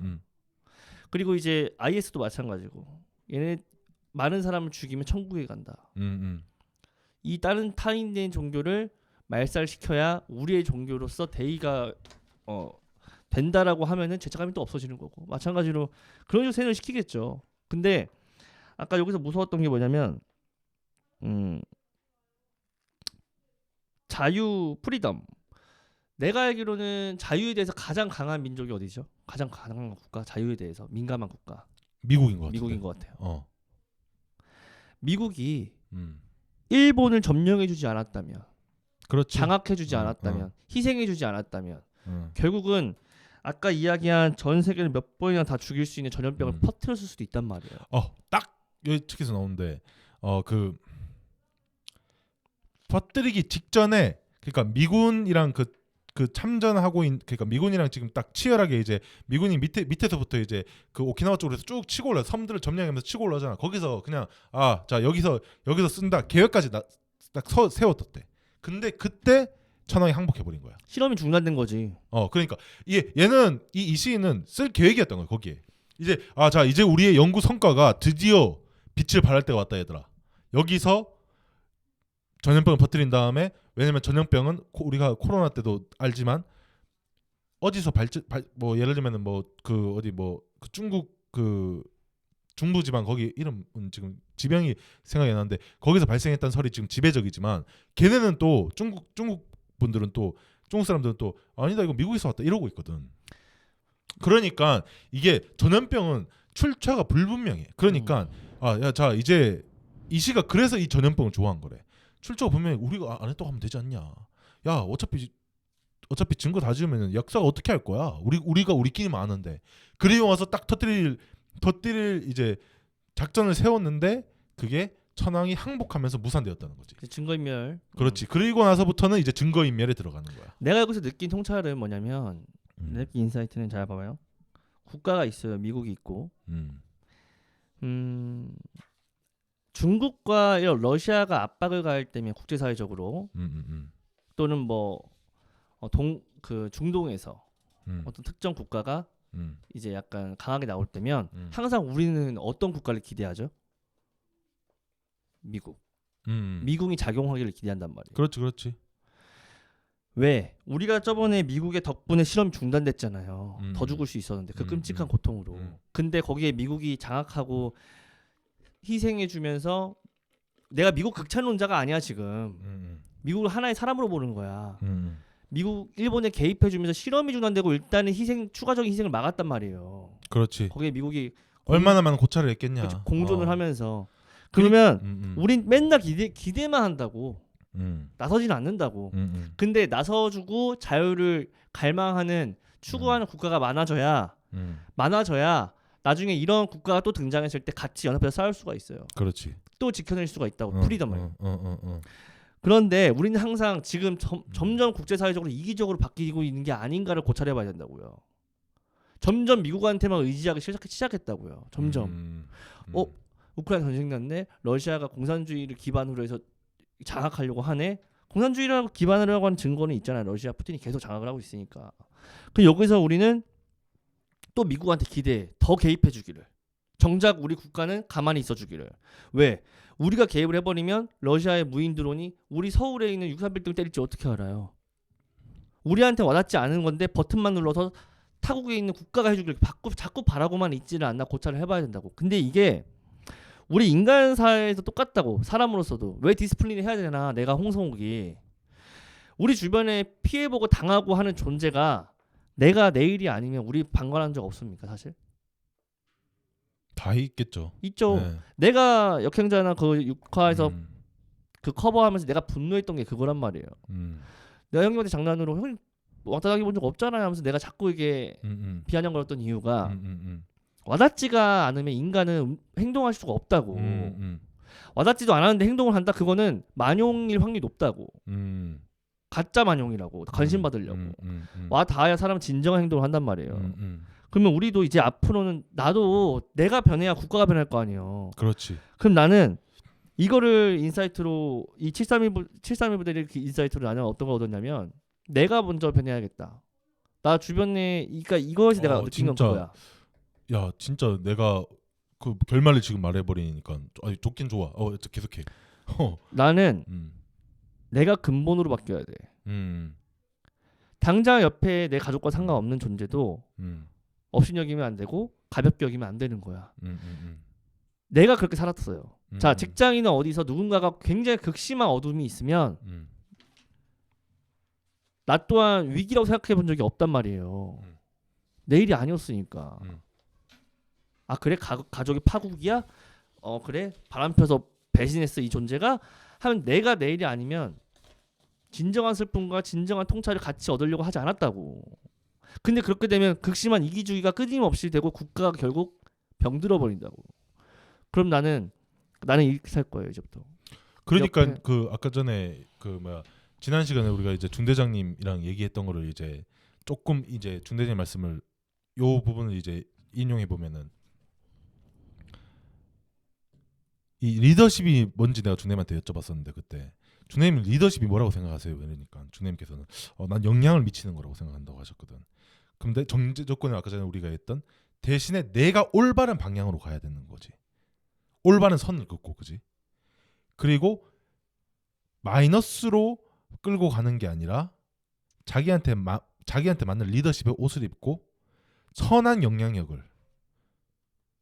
그리고 이제 IS도 마찬가지고 얘네 많은 사람을 죽이면 천국에 간다. 이 다른 타인된 종교를 말살시켜야 우리의 종교로서 대의가 된다라고 하면은 죄책감이 또 없어지는 거고 마찬가지로 그런 식으로 세뇌를 시키겠죠. 근데 아까 여기서 무서웠던 게 뭐냐면 자유 프리덤 내가 알기로는 자유에 대해서 가장 강한 민족이 어디죠? 가장 강한 국가 자유에 대해서 민감한 국가 미국인 것 같아요. 미국인 것 같아요. 미국이 일본을 점령해주지 않았다면 그렇지. 장악해주지 않았다면 희생해주지 않았다면 결국은 아까 이야기한 전 세계를 몇 번이나 다 죽일 수 있는 전염병을 퍼뜨렸을 수도 있단 말이에요. 딱 여기 책에서 나오는데 그 퍼뜨리기 직전에 그러니까 미군이랑 그 참전하고 그러니까 미군이랑 지금 딱 치열하게 이제 미군이 밑에서부터 이제 그 오키나와 쪽으로 해서 쭉 치고 올라 섬들을 점령하면서 치고 올라오잖아. 거기서 그냥 자 여기서 쓴다 계획까지 딱 세웠었대. 근데 그때 천황이 항복해 버린 거야. 실험이 중단된 거지. 그러니까 얘는 이 시인은 쓸 계획이었던 거야 거기에. 이제 자 이제 우리의 연구 성과가 드디어 빛을 발할 때가 왔다 얘들아. 여기서 전염병을 퍼뜨린 다음에 왜냐면 전염병은 우리가 코로나 때도 알지만 어디서 뭐 예를 들면은 뭐 그 어디 뭐 그 중국 그 중부지방 거기 이름은 지금 지병이 생각이 나는데 거기서 발생했다는 설이 지금 지배적이지만 걔네는 또 중국 분들은 또 중국 사람들은 또 아니다 이거 미국에서 왔다 이러고 있거든. 그러니까 이게 전염병은 출처가 불분명해. 그러니까 자 이제 이 시가 그래서 이 전염병을 좋아한 거래. 출처가 분명히 우리가 안 했다고 하면 되지 않냐. 야 어차피 증거 다 지으면 역사가 어떻게 할 거야. 우리가 우리끼리만 아는데. 그리고 와서 딱 터뜨릴 이제 작전을 세웠는데 그게 천황이 항복하면서 무산되었다는 거지. 증거인멸. 그렇지. 그리고 나서부터는 이제 증거인멸에 들어가는 거야. 내가 여기서 느낀 통찰은 뭐냐면 내 인사이트는 잘 봐봐요. 국가가 있어요. 미국이 있고 중국과 이런 러시아가 압박을 가할 때면 국제사회적으로 또는 뭐 중동에서 어떤 특정 국가가 이제 약간 강하게 나올 때면 항상 우리는 어떤 국가를 기대하죠? 미국. 미국이 작용하기를 기대한단 말이에요. 그렇지. 왜? 우리가 저번에 미국의 덕분에 실험이 중단됐잖아요. 더 죽을 수 있었는데 그 끔찍한 고통으로. 근데 거기에 미국이 장악하고 희생해주면서 내가 미국 극찬론자가 아니야 지금. 미국을 하나의 사람으로 보는 거야. 미국 일본에 개입해주면서 실험이 중단되고 일단은 추가적인 희생을 막았단 말이에요. 그렇지. 거기에 미국이 얼마나 많은 고찰을 했겠냐. 그렇죠. 공존을 하면서. 그러면 우린 맨날 기대만 한다고. 나서지는 않는다고. 근데 나서주고 자유를 갈망하는 추구하는 국가가 많아져야 나중에 이런 국가가 또 등장했을 때 같이 연합해서 싸울 수가 있어요. 그렇지. 또 지켜낼 수가 있다고. 프리덤을. 그런데 우리는 항상 지금 점점 국제사회적으로 이기적으로 바뀌고 있는 게 아닌가를 고찰해봐야 된다고요. 점점 미국한테만 의지하기 시작했다고요. 점점. 우크라이나 전쟁 났네. 러시아가 공산주의를 기반으로 해서 장악하려고 하네. 공산주의라고 기반으로 하는 증거는 있잖아요. 러시아 푸틴이 계속 장악을 하고 있으니까. 그 여기서 우리는 또 미국한테 기대해. 더 개입해 주기를. 정작 우리 국가는 가만히 있어 주기를. 왜? 우리가 개입을 해버리면 러시아의 무인 드론이 우리 서울에 있는 63빌딩 때릴지 어떻게 알아요? 우리한테 와닿지 않은 건데 버튼만 눌러서 타국에 있는 국가가 해주길 자꾸 바라고만 있지는 않나 고찰을 해봐야 된다고. 근데 이게 우리 인간 사회에서 똑같다고. 사람으로서도 왜 디스플레이를 해야 되나. 내가 홍성욱이 우리 주변에 피해보고 당하고 하는 존재가 내가 내일이 아니면 우리 방관한 적 없습니까 사실? 다 있겠죠. 있죠. 네. 내가 역행자나 그 6화에서 그 커버하면서 내가 분노했던 게 그거란 말이에요. 내가 형님한테 장난으로 형님 왔다 당해 본 적 없잖아요 하면서 내가 자꾸 이게 비아냥거렸던 이유가 와닿지가 않으면 인간은 행동할 수가 없다고. 와닿지도 않았는데 행동을 한다. 그거는 만용일 확률이 높다고. 가짜 만용이라고. 관심 받으려고. 와 닿아야 사람은 진정한 행동을 한단 말이에요. 그러면 우리도 이제 앞으로는 나도 내가 변해야 국가가 변할 거 아니에요. 그렇지. 그럼 나는 이거를 인사이트로 이 731부대를 인사이트로 나는 어떤 걸 얻었냐면 내가 먼저 변해야겠다. 나 주변에 그러니까 이것이 내가 느낀 건 그거야. 야 진짜 내가 그 결말을 지금 말해버리니까 좋긴 좋아. 계속해. 나는 음. 내가 근본으로 바뀌어야 돼. 음. 당장 옆에 내 가족과 상관없는 존재도 음. 업신여기면 안 되고 가볍게 여기면 안 되는 거야. 음. 내가 그렇게 살았어요. 자, 음. 직장이나 어디서 누군가가 굉장히 극심한 어둠이 있으면 음. 나 또한 위기라고 생각해 본 적이 없단 말이에요. 음. 내 일이 아니었으니까. 음. 아 그래 가족이 파국이야? 그래 바람 펴서 배신했어 이 존재가? 하면 내가 내 일이 아니면 진정한 슬픔과 진정한 통찰을 같이 얻으려고 하지 않았다고. 근데 그렇게 되면 극심한 이기주의가 끊임없이 되고 국가가 결국 병들어 버린다고. 그럼 나는 이렇게 살 거예요 이제부터. 그러니까 옆에 그 아까 전에 그 뭐야 지난 시간에 우리가 이제 중대장님이랑 얘기했던 거를 이제 조금 이제 중대장님 말씀을 요 부분을 이제 인용해 보면은 이 리더십이 뭔지 내가 중대님한테 여쭤봤었는데 그때 중대님 리더십이 뭐라고 생각하세요? 그러니까 중대님께서는 난 영향을 미치는 거라고 생각한다고 하셨거든. 근데 정제 조건을 아까 전에 우리가 했던 대신에 내가 올바른 방향으로 가야 되는 거지. 올바른 선을 긋고 그지. 그리고 마이너스로 끌고 가는 게 아니라 자기한테 맞는 리더십의 옷을 입고 선한 영향력을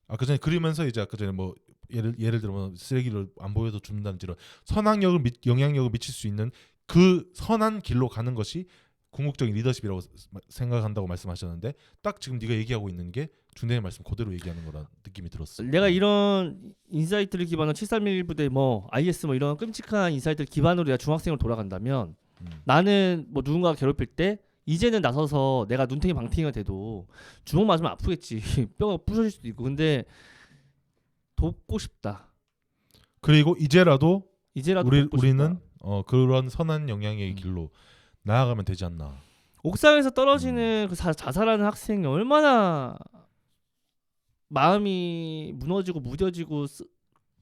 아까 전에 그리면서 이제 아까 전에 뭐 예를 들어 뭐 쓰레기를 안 보여도 준다든지 이런 영향력을 미칠 수 있는 그 선한 길로 가는 것이 궁극적인 리더십이라고 생각한다고 말씀하셨는데 딱 지금 네가 얘기하고 있는 게 중대의 말씀 그대로 얘기하는 거라 느낌이 들었어. 내가 이런 인사이트를 기반으로 731 부대 뭐 IS 뭐 이런 끔찍한 인사이트를 기반으로 내가 중학생으로 돌아간다면 나는 뭐 누군가가 괴롭힐 때 이제는 나서서 내가 눈탱이 방탱이가 돼도 주먹 맞으면 아프겠지. 뼈가 부서질 수도 있고. 근데 돕고 싶다. 그리고 이제라도 돕고 우리는 싶다. 그런 선한 영향의 길로 나아가면 되지 않나. 옥상에서 떨어지는 그 자살하는 학생이 얼마나 마음이 무너지고 무뎌지고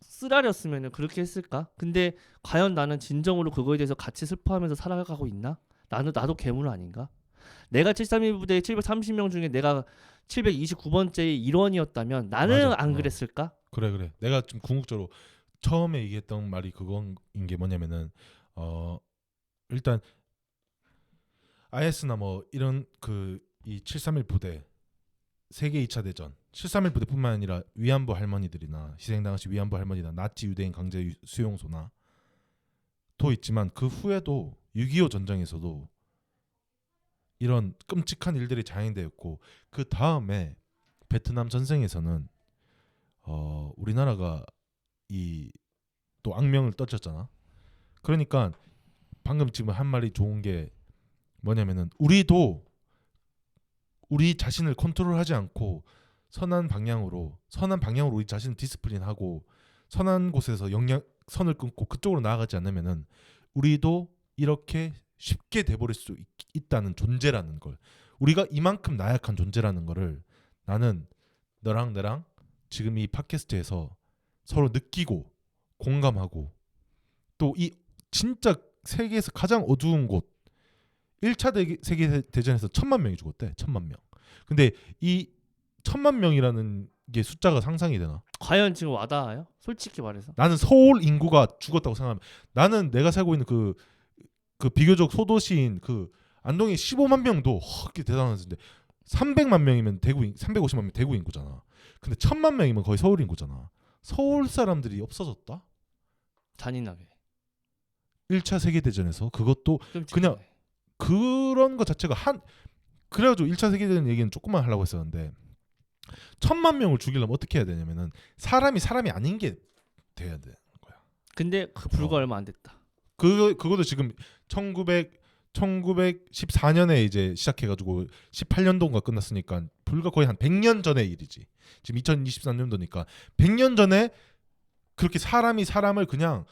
쓰라렸으면 그렇게 했을까? 근데 과연 나는 진정으로 그거에 대해서 같이 슬퍼하면서 살아가고 있나? 나도 괴물 아닌가? 내가 731 부대 730명 중에 내가 729번째의 일원이었다면 나는 맞아. 안 그랬을까? 그래. 내가 좀 궁극적으로 처음에 얘기했던 말이 그건 게 뭐냐면은 일단 IS나 뭐 이런 그 이 731 부대 세계 2차 대전 731 부대뿐만 아니라 위안부 할머니들이나 희생당하신 위안부 할머니나 나치 유대인 강제 수용소나 도 있지만 그 후에도 6.25 전쟁에서도 이런 끔찍한 일들이 자행되었고 그 다음에 베트남 전쟁에서는 우리나라가 이 또 악명을 떨쳤잖아. 그러니까 방금 지금 한 말이 좋은 게 뭐냐면은 우리도 우리 자신을 컨트롤하지 않고 선한 방향으로 우리 자신을 디스플린하고 선한 곳에서 선을 끊고 그쪽으로 나아가지 않으면은 우리도 이렇게 쉽게 돼버릴 수 있다는 존재라는 걸, 우리가 이만큼 나약한 존재라는 거를 나는 너랑 나랑 지금 이 팟캐스트에서 서로 느끼고 공감하고 또 이 진짜 세계에서 가장 어두운 곳 1차 세계대전에서 1000만 명이 죽었대. 1000만 명. 근데 이 1000만 명이라는 게 숫자가 상상이 되나? 과연 지금 와닿아요? 솔직히 말해서. 나는 서울 인구가 죽었다고 생각하면 나는 내가 살고 있는 그 비교적 소도시인 그 안동이 15만 명도 그게 대단한 수인데 300만 명이면 대구 350만 명 대구 인구잖아. 근데 1000만 명이면 거의 서울 인구잖아. 서울 사람들이 없어졌다? 잔인하게. 1차 세계대전에서 그것도 끔찍하게. 그냥 그런 것 자체가 그래가지고 1차 세계대전 얘기는 조금만 하려고 했었는데 1000만 명을 죽이려면 어떻게 해야 되냐면은 사람이 아닌 게 돼야 되는 거야. 근데 그 불과 얼마 안 됐다. 그것도 지금 1914년에 이제 시작해가지고 18년도인가 끝났으니까 불과 거의 한 100년 전의 일이지. 지금 2023년도니까 100년 전에 그렇게 사람이 사람을 그냥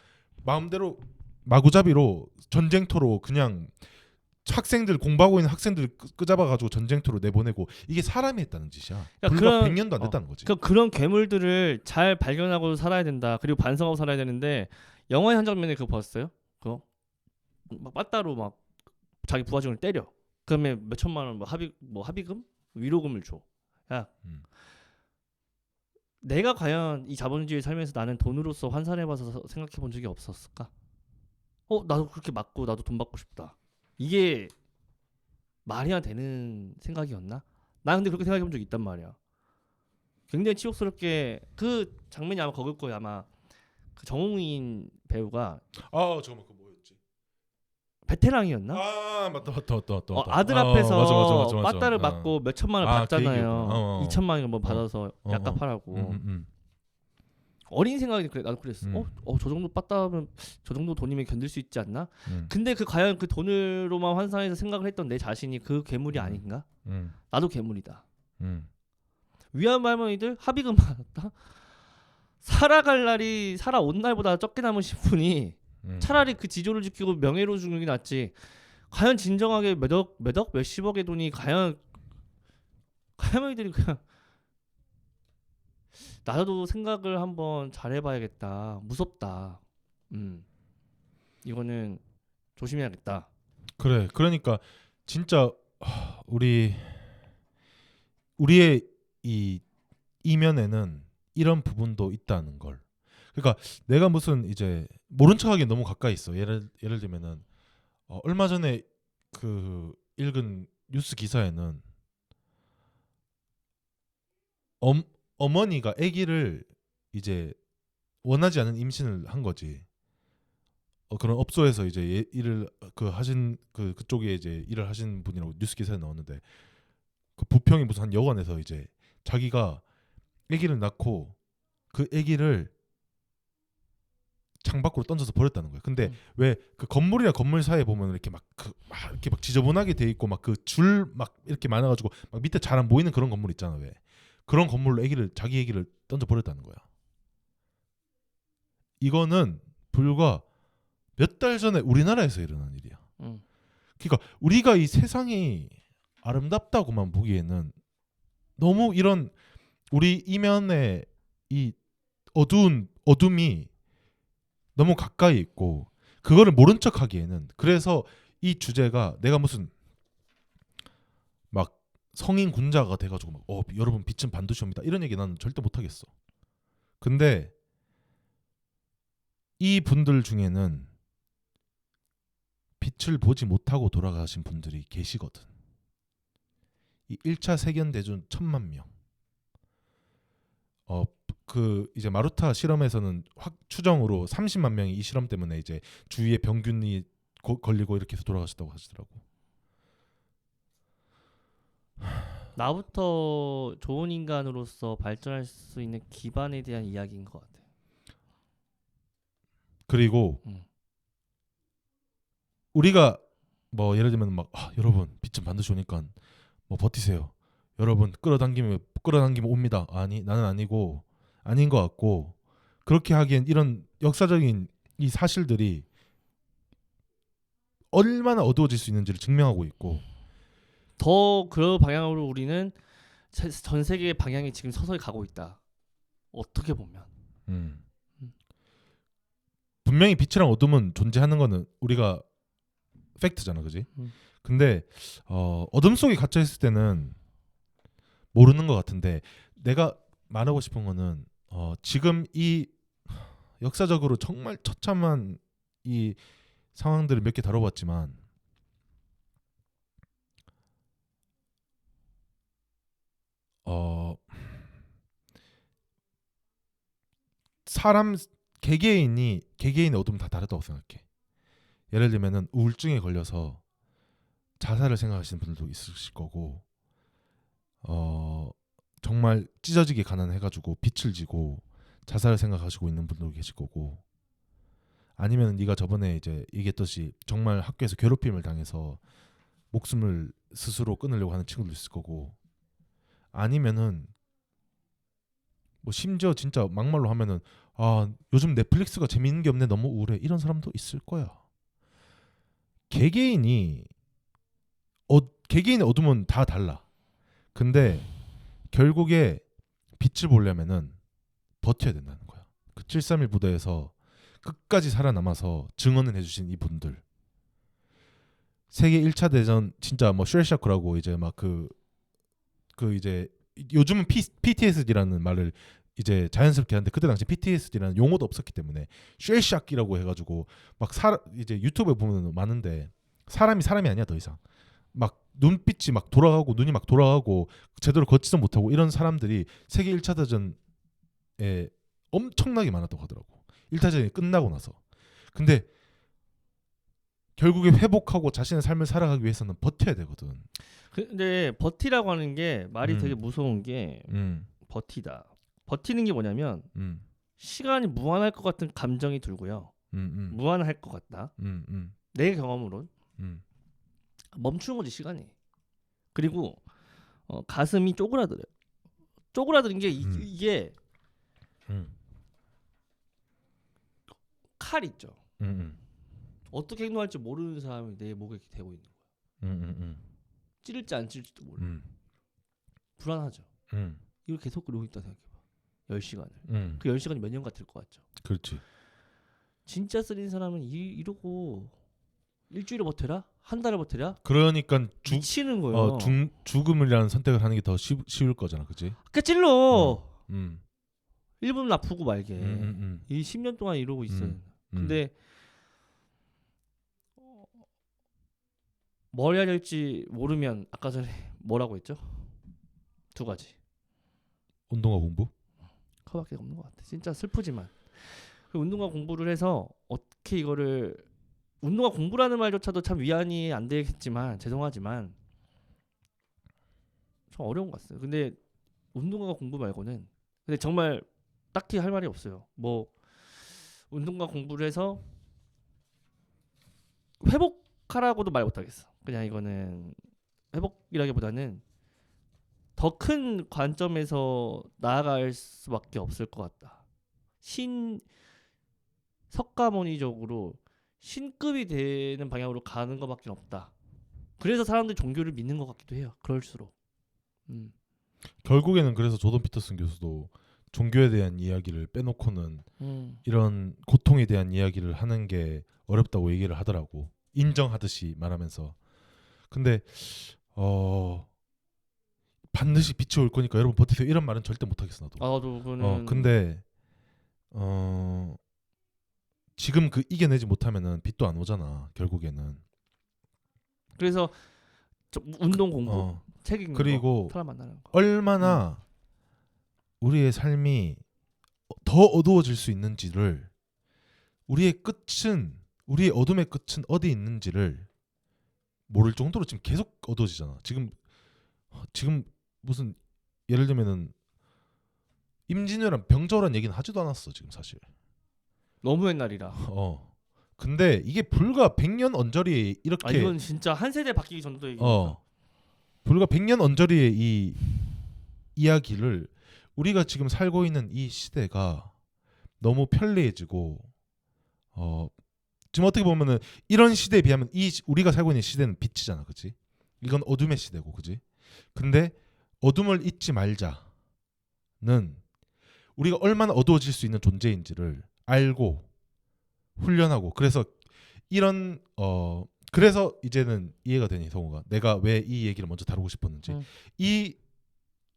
마음대로 마구잡이로 전쟁터로 그냥 학생들 공부하고 있는 학생들 끄잡아가지고 전쟁터로 내보내고 이게 사람이 했다는 짓이야. 불과 100년도 안 됐다는 거지. 그런 괴물들을 잘 발견하고 살아야 된다. 그리고 반성하고 살아야 되는데 영화의 한 장면에 그거 봤어요? 그거 막 빠따로 막 자기 부하직을 때려. 그러면 몇 천만 원 합의금 위로금을 줘. 야, 내가 과연 이 자본주의 살면서 나는 돈으로서 환산해봐서 생각해본 적이 없었을까? 나도 그렇게 맞고 나도 돈 받고 싶다. 이게 말이야 되는 생각이었나? 나 근데 그렇게 생각해본 적이 있단 말이야. 굉장히 치욕스럽게 그 장면이 아마 거길 거야. 아마 그 정웅인 배우가 잠깐만 그 뭐였지? 베테랑이었나? 맞다. 아들 앞에서 맞아. 빠따를 맞고 몇 천만 원을 그 받잖아요. 얘기였구나. 2천만 원 뭐 받아서 약값하라고. 어린 생각이 그래. 나도 그랬어. 저 정도 빠따면 저 정도 돈이면 견딜 수 있지 않나? 근데 그 과연 그 돈으로만 환산해서 생각을 했던 내 자신이 그 괴물이 아닌가? 나도 괴물이다. 위안부 할머니들 합의금 받았다. 살아갈 날이 살아온 날보다 적게 남으신 분이 차라리 그 지조를 지키고 명예로 죽는 게 낫지. 과연 진정하게 몇억 몇십억의 돈이 과연 할머니들이 그냥 나도 생각을 한번 잘해봐야겠다. 무섭다. 이거는 조심해야겠다. 그래. 그러니까 진짜 우리의 이 이면에는 이런 부분도 있다는 걸. 그러니까 내가 무슨 이제 모른 척하기 너무 가까이 있어. 예를 들면은 얼마 전에 그 읽은 뉴스 기사에는 어머니가 아기를 이제 원하지 않은 임신을 한 거지. 그런 업소에서 이제 일을 하신 그쪽에 이제 일을 하신 분이라고 뉴스 기사에 나왔는데 그 부평이 무슨 한 여관에서 이제 자기가 아기를 낳고 그 아기를 창밖으로 던져서 버렸다는 거예요. 근데 왜 그 건물이나 건물 사이에 보면 이렇게 이렇게 막 지저분하게 돼 있고 막 그 줄 막 이렇게 많아가지고 막 밑에 잘 안 보이는 그런 건물 있잖아. 왜 그런 건물로 자기 아기를 던져 버렸다는 거야. 이거는 불과 몇 달 전에 우리나라에서 일어난 일이야. 그러니까 우리가 이 세상이 아름답다고만 보기에는 너무 이런 우리 이면에 이 어둠이 너무 가까이 있고 그거를 모른 척하기에는 그래서 이 주제가 내가 무슨 막 성인 군자가 돼가지고 막 여러분 빛은 반드시 옵니다 이런 얘기 나는 절대 못하겠어. 근데 이 분들 중에는 빛을 보지 못하고 돌아가신 분들이 계시거든. 이 1차 세계대전 1000만 명. 그 이제 마루타 실험에서는 추정으로 30만 명이 이 실험 때문에 이제 주위에 병균이 걸리고 이렇게 해서 돌아가셨다고 하시더라고. 나부터 좋은 인간으로서 발전할 수 있는 기반에 대한 이야기인 것 같아. 그리고 우리가 뭐 예를 들면 막 여러분 빛은 반드시 오니까 뭐 버티세요. 여러분 끌어당기면 옵니다. 아니 나는 아닌 것 같고 그렇게 하기엔 이런 역사적인 이 사실들이 얼마나 어두워질 수 있는지를 증명하고 있고 더 그 방향으로 우리는 전 세계의 방향이 지금 서서히 가고 있다. 어떻게 보면 분명히 빛이랑 어둠은 존재하는 거는 우리가 팩트잖아, 그지? 근데 어둠 속에 갇혀 있을 때는 모르는 것 같은데 내가 말하고 싶은 거는 지금 이 역사적으로 정말 처참한 이 상황들을 몇 개 다뤄봤지만 사람 개개인의 어둠은 다 다르다고 생각해. 예를 들면은 우울증에 걸려서 자살을 생각하시는 분들도 있으실 거고 정말 찢어지게 가난해가지고 빚을 지고 자살을 생각하시고 있는 분들도 계실 거고 아니면 네가 저번에 이제 얘기했듯이 정말 학교에서 괴롭힘을 당해서 목숨을 스스로 끊으려고 하는 친구도 있을 거고 아니면은 뭐 심지어 진짜 막말로 하면은 요즘 넷플릭스가 재밌는 게 없네 너무 우울해 이런 사람도 있을 거야. 개개인의 어둠은 다 달라. 근데 결국에 빛을 보려면은 버텨야 된다는 거야. 그 731 부대에서 끝까지 살아남아서 증언을 해주신 이분들. 세계 1차 대전 진짜 뭐 쉘샤크라고 이제 막 그 이제 요즘은 PTSD라는 말을 이제 자연스럽게 하는데 그때 당시 PTSD라는 용어도 없었기 때문에 쉘샥이라고 해가지고 막 이제 유튜브에 보면 많은데 사람이 아니야 더 이상. 막 눈빛이 막 돌아가고 눈이 막 돌아가고 제대로 걷지도 못하고 이런 사람들이 세계 1차 대전에 엄청나게 많았다고 하더라고. 1차 대전이 끝나고 나서. 근데 결국에 회복하고 자신의 삶을 살아가기 위해서는 버텨야 되거든. 근데 버티라고 하는 게 말이 되게 무서운 게 버티다. 버티는 게 뭐냐면 시간이 무한할 것 같은 감정이 들고요. 무한할 것 같다. 내 경험으론 멈추는 거지 시간이. 그리고 가슴이 쪼그라들어요. 쪼그라드는 게 이게 칼 있죠. 어떻게 행동할지 모르는 사람이 내 목에 이렇게 대고 있는 거야. 찌를지 안 찌를지도 몰라. 불안하죠. 이걸 계속 그러고 있다 생각해봐. 10시간을. 그 10시간이 몇 년 같을 것 같죠. 그렇지. 진짜 쓰린 사람은 이러고 일주일을 버텨라? 한 달을 버텨라? 그러니까 미치는 거예요. 죽음이라는 선택을 하는 게 더 쉬울 거잖아, 그렇지? 그러니까 찔러. 1분 아프고 말게. 이 10년 동안 이러고 있어요. 근데 뭘 해야 될지 모르면 아까 전에 뭐라고 했죠? 2가지. 운동과 공부? 그거밖에 없는 것 같아. 진짜 슬프지만 그 운동과 공부를 해서 어떻게 이거를 운동과 공부라는 말조차도 참 위안이 안 되겠지만 죄송하지만 좀 어려운 것 같아요. 근데 운동과 공부 말고는 근데 정말 딱히 할 말이 없어요. 뭐 운동과 공부를 해서 회복하라고도 말 못하겠어. 그냥 이거는 회복이라기보다는 더 큰 관점에서 나아갈 수밖에 없을 것 같다. 석가모니적으로 신급이 되는 방향으로 가는 것밖에 없다. 그래서 사람들이 종교를 믿는 것 같기도 해요. 그럴수록. 결국에는 그래서 조던 피터슨 교수도 종교에 대한 이야기를 빼놓고는 이런 고통에 대한 이야기를 하는 게 어렵다고 얘기를 하더라고. 인정하듯이 말하면서. 근데 반드시 빛이 올 거니까 여러분 버티세요. 이런 말은 절대 못 하겠어 나도. 나도 그거는. 근데 지금 그 이겨내지 못하면은 빛도 안 오잖아. 결국에는. 그래서 운동 공부, 책 읽는 그리고 거, 사람 만나는 거. 얼마나 우리의 삶이 더 어두워질 수 있는지를 우리의 어둠의 끝은 어디 있는지를 모를 정도로 지금 계속 어두워지잖아. 지금 무슨 예를 들면은 임진왜란 병자호란 얘기는 하지도 않았어 지금 사실. 너무 옛날이라. 근데 이게 불과 100년 언저리에 이렇게 이건 진짜 한 세대 바뀌기 전도 얘기니까. 불과 100년 언저리의 이 이야기를 우리가 지금 살고 있는 이 시대가 너무 편리해지고 지금 어떻게 보면은 이런 시대에 비하면 우리가 살고 있는 시대는 빛이잖아, 그렇지? 이건 어둠의 시대고, 그렇지? 근데 어둠을 잊지 말자는 우리가 얼마나 어두워질 수 있는 존재인지를 알고 훈련하고 그래서 그래서 이제는 이해가 되니 성우가 내가 왜 이 얘기를 먼저 다루고 싶었는지. 이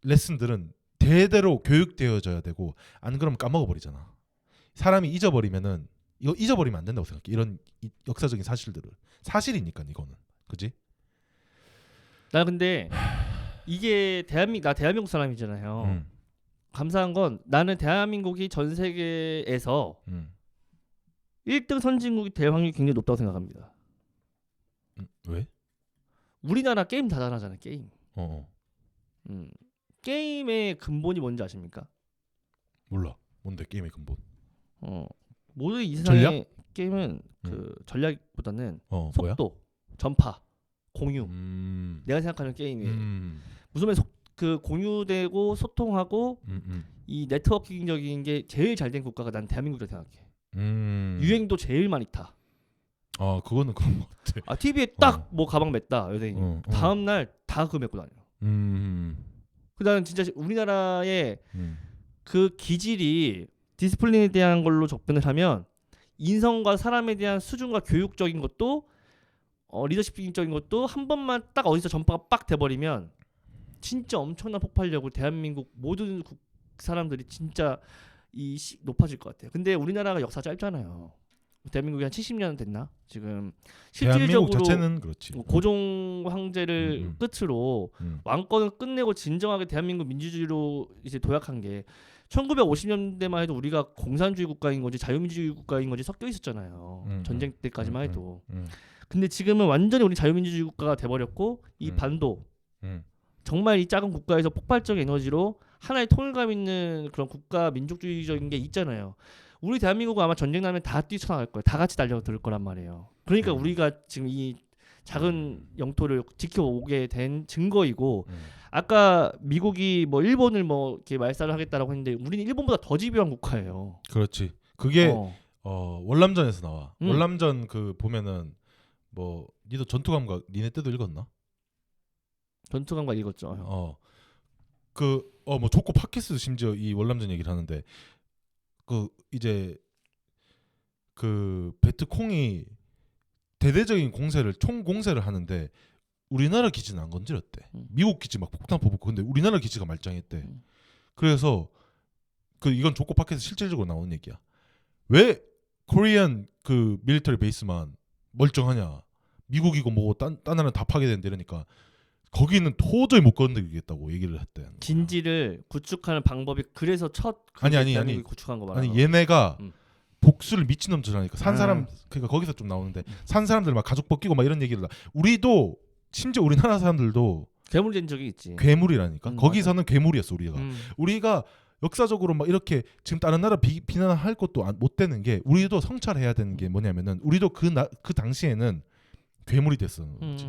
레슨들은 대대로 교육되어져야 되고 안 그러면 까먹어버리잖아. 사람이 잊어버리면은 이거 잊어버리면 안 된다고 생각해. 이런 역사적인 사실들을. 사실이니까 이거는. 그지? 나 근데 이게 나 대한민국 사람이잖아요. 감사한 건 나는 대한민국이 전 세계에서 1등 선진국이 될 확률이 굉장히 높다고 생각합니다. 왜? 우리나라 게임 다 잘하잖아. 게임. 게임의 근본이 뭔지 아십니까? 몰라. 뭔데 게임의 근본? 모든 이 세상의 전략? 게임은 그 전략보다는 뭐야? 속도, 전파, 공유. 내가 생각하는 게임이 무슨 말이야? 그 공유되고 소통하고 이 네트워킹적인 게 제일 잘 된 국가가 난 대한민국이라고 생각해. 유행도 제일 많이 타. 그거는 그런 것 같아. TV에 딱 뭐 가방 맸다 여대인이 다음 날 다 그거 메고 다녀. 그다음 진짜 우리나라의 그 기질이 디스플린에 대한 걸로 접근을 하면 인성과 사람에 대한 수준과 교육적인 것도 리더십적인 것도 한 번만 딱 어디서 전파가 빡 돼버리면 진짜 엄청난 폭발력을 대한민국 모든 사람들이 진짜 높아질 것 같아요. 근데 우리나라가 역사 짧잖아요. 대한민국이 한 70년 됐나? 지금 대한민국 실질적으로 자체는 그렇지. 고종 황제를 끝으로 음. 왕권을 끝내고 진정하게 대한민국 민주주의로 이제 도약한 게 1950년대만 해도 우리가 공산주의 국가인 건지 자유민주주의 국가인 건지 섞여 있었잖아요. 전쟁 때까지만 해도. 근데 지금은 완전히 우리 자유민주주의 국가가 돼버렸고 이 반도 정말 이 작은 국가에서 폭발적 에너지로 하나의 통일감 있는 그런 국가 민족주의적인 게 있잖아요. 우리 대한민국은 아마 전쟁 나면 다 뛰쳐나갈 거예요. 다 같이 달려들 거란 말이에요. 그러니까 우리가 지금 이 작은 영토를 지켜오게 된 증거이고 아까 미국이 뭐 일본을 뭐 이렇게 말살을 하겠다라고 했는데 우리는 일본보다 더 집요한 국가예요. 그렇지. 그게 월남전에서 나와. 월남전 그 보면은 뭐 니도 전투감각 니네 때도 읽었나? 전투감각 읽었죠. 뭐 조코 팟캐스트 심지어 이 월남전 얘기를 하는데 그 이제 그 베트콩이 대대적인 공세를 총 공세를 하는데 우리나라 기지는 안 건드렸대. 미국 기지 막 폭탄 퍼붓고 근데 우리나라 기지가 말짱했대. 그래서 그 이건 조코 팟캐스트 실질적으로 나오는 얘기야. 왜 코리안 그 밀리터리 베이스만 멀쩡하냐? 미국이고 뭐고 딴 나라는 다 파괴된다 이러니까 거기는 도저히 못 건드리겠다고 얘기를 했대. 진지를 구축하는 방법이 그래서 첫 아니 구축한 거 말이야. 아니 얘네가 복수를 미친놈처럼 하니까 산 사람 그러니까 거기서 좀 나오는데 산 사람들 막 가족 벗기고 막 이런 얘기를 우리도 심지어 우리나라 사람들도 괴물 된 적이 있지. 괴물이라니까. 거기서는 맞아. 괴물이었어 우리가 역사적으로 막 이렇게 지금 다른 나라 비난할 것도 못 되는 게 우리도 성찰해야 되는 게 뭐냐면은 우리도 그 당시에는 괴물이 됐었는 거지.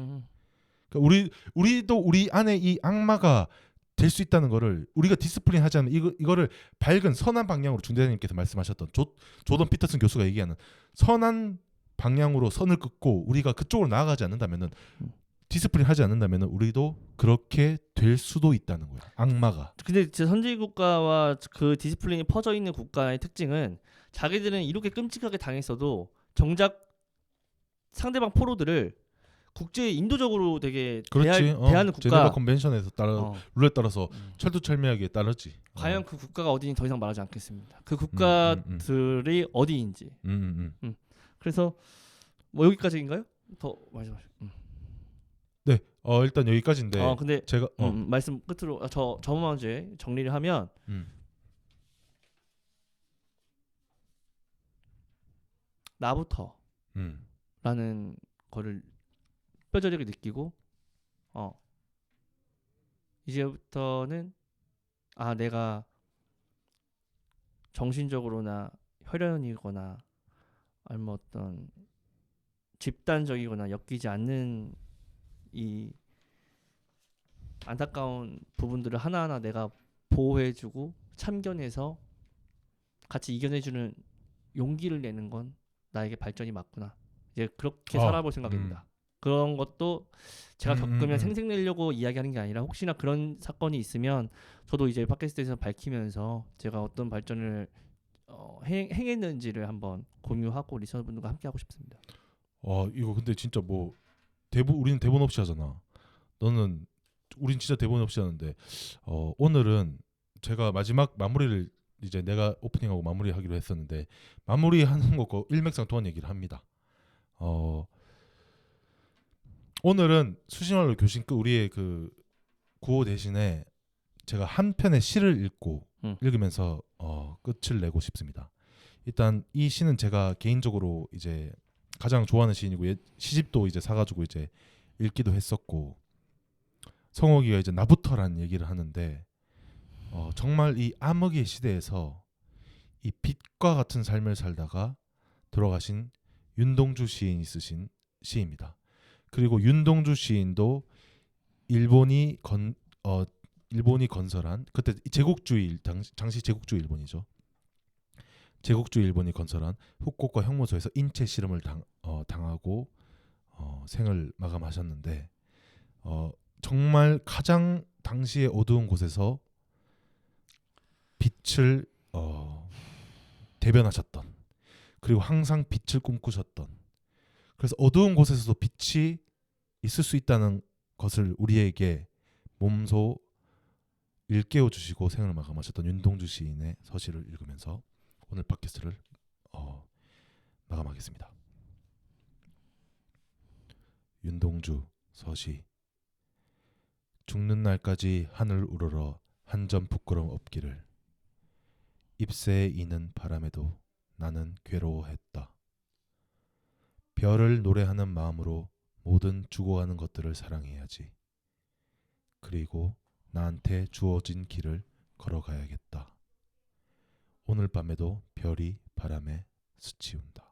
그러니까 우리도 우리 안에 이 악마가 될 수 있다는 거를 우리가 디스플레이 하지 않는 이거를 밝은 선한 방향으로 중대장님께서 말씀하셨던 조던 피터슨 교수가 얘기하는 선한 방향으로 선을 긋고 우리가 그쪽으로 나아가지 않는다면은 디스플레이 하지 않는다면은 우리도 그렇게 될 수도 있다는 거야. 악마가. 근데 선진 국가와 그 디스플레인이 퍼져 있는 국가의 특징은 자기들은 이렇게 끔찍하게 당했어도 정작 상대방 포로들을 국제 인도적으로 되게 대하는 국가. 제네바 컨벤션에서 룰에 따라서 철두철미하게 따르지. 과연 그 국가가 어디인지 더 이상 말하지 않겠습니다. 그 국가들이 어디인지. 그래서 뭐 여기까지인가요? 더 말씀하세요. 네, 일단 여기까지인데. 근데 제가 말씀 끝으로 저만 이제 정리를 하면 나부터라는 거를 뼈저리게 느끼고 이제부터는 내가 정신적으로나 혈연이거나 아니면 어떤 집단적이거나 엮이지 않는 이 안타까운 부분들을 하나하나 내가 보호해주고 참견해서 같이 이겨내주는 용기를 내는 건 나에게 발전이 맞구나. 이제 그렇게 살아볼 생각입니다. 그런 것도 제가 겪으면 생색내려고 이야기하는 게 아니라 혹시나 그런 사건이 있으면 저도 이제 팟캐스트에서 밝히면서 제가 어떤 발전을 행했는지를 한번 공유하고 리서너분들과 함께 하고 싶습니다. 이거 근데 진짜 뭐 우리는 대본 없이 하잖아. 우린 진짜 대본 없이 하는데 오늘은 제가 마지막 마무리를 이제 내가 오프닝하고 마무리하기로 했었는데 마무리하는 거 일맥상통한 얘기를 합니다. 오늘은 수신말로 교신 우리의 그 구호 대신에 제가 한 편의 시를 읽으면서 끝을 내고 싶습니다. 일단 이 시는 제가 개인적으로 이제 가장 좋아하는 시인이고 시집도 이제 사가지고 이제 읽기도 했었고 성옥이가 이제 나부터라는 얘기를 하는데 정말 이 암흑의 시대에서 이 빛과 같은 삶을 살다가 돌아가신 윤동주 시인이 쓰신 시입니다. 그리고 윤동주 시인도 일본이 건설한 그때 제국주의 당시 제국주의 일본이죠. 제국주의 일본이 건설한 후쿠오카 형무소에서 인체 실험을 당하고 생을 마감하셨는데 정말 가장 당시의 어두운 곳에서 빛을 대변하셨던 그리고 항상 빛을 꿈꾸셨던 그래서 어두운 곳에서도 빛이 있을 수 있다는 것을 우리에게 몸소 일깨워 주시고 생을 마감하셨던 윤동주 시인의 서시를 읽으면서 오늘 팟캐스트를 마감하겠습니다. 윤동주 서시. 죽는 날까지 하늘 우러러 한 점 부끄럼 없기를. 잎새에 이는 바람에도 나는 괴로워했다. 별을 노래하는 마음으로 모든 죽어가는 것들을 사랑해야지. 그리고 나한테 주어진 길을 걸어가야겠다. 오늘 밤에도 별이 바람에 스치운다.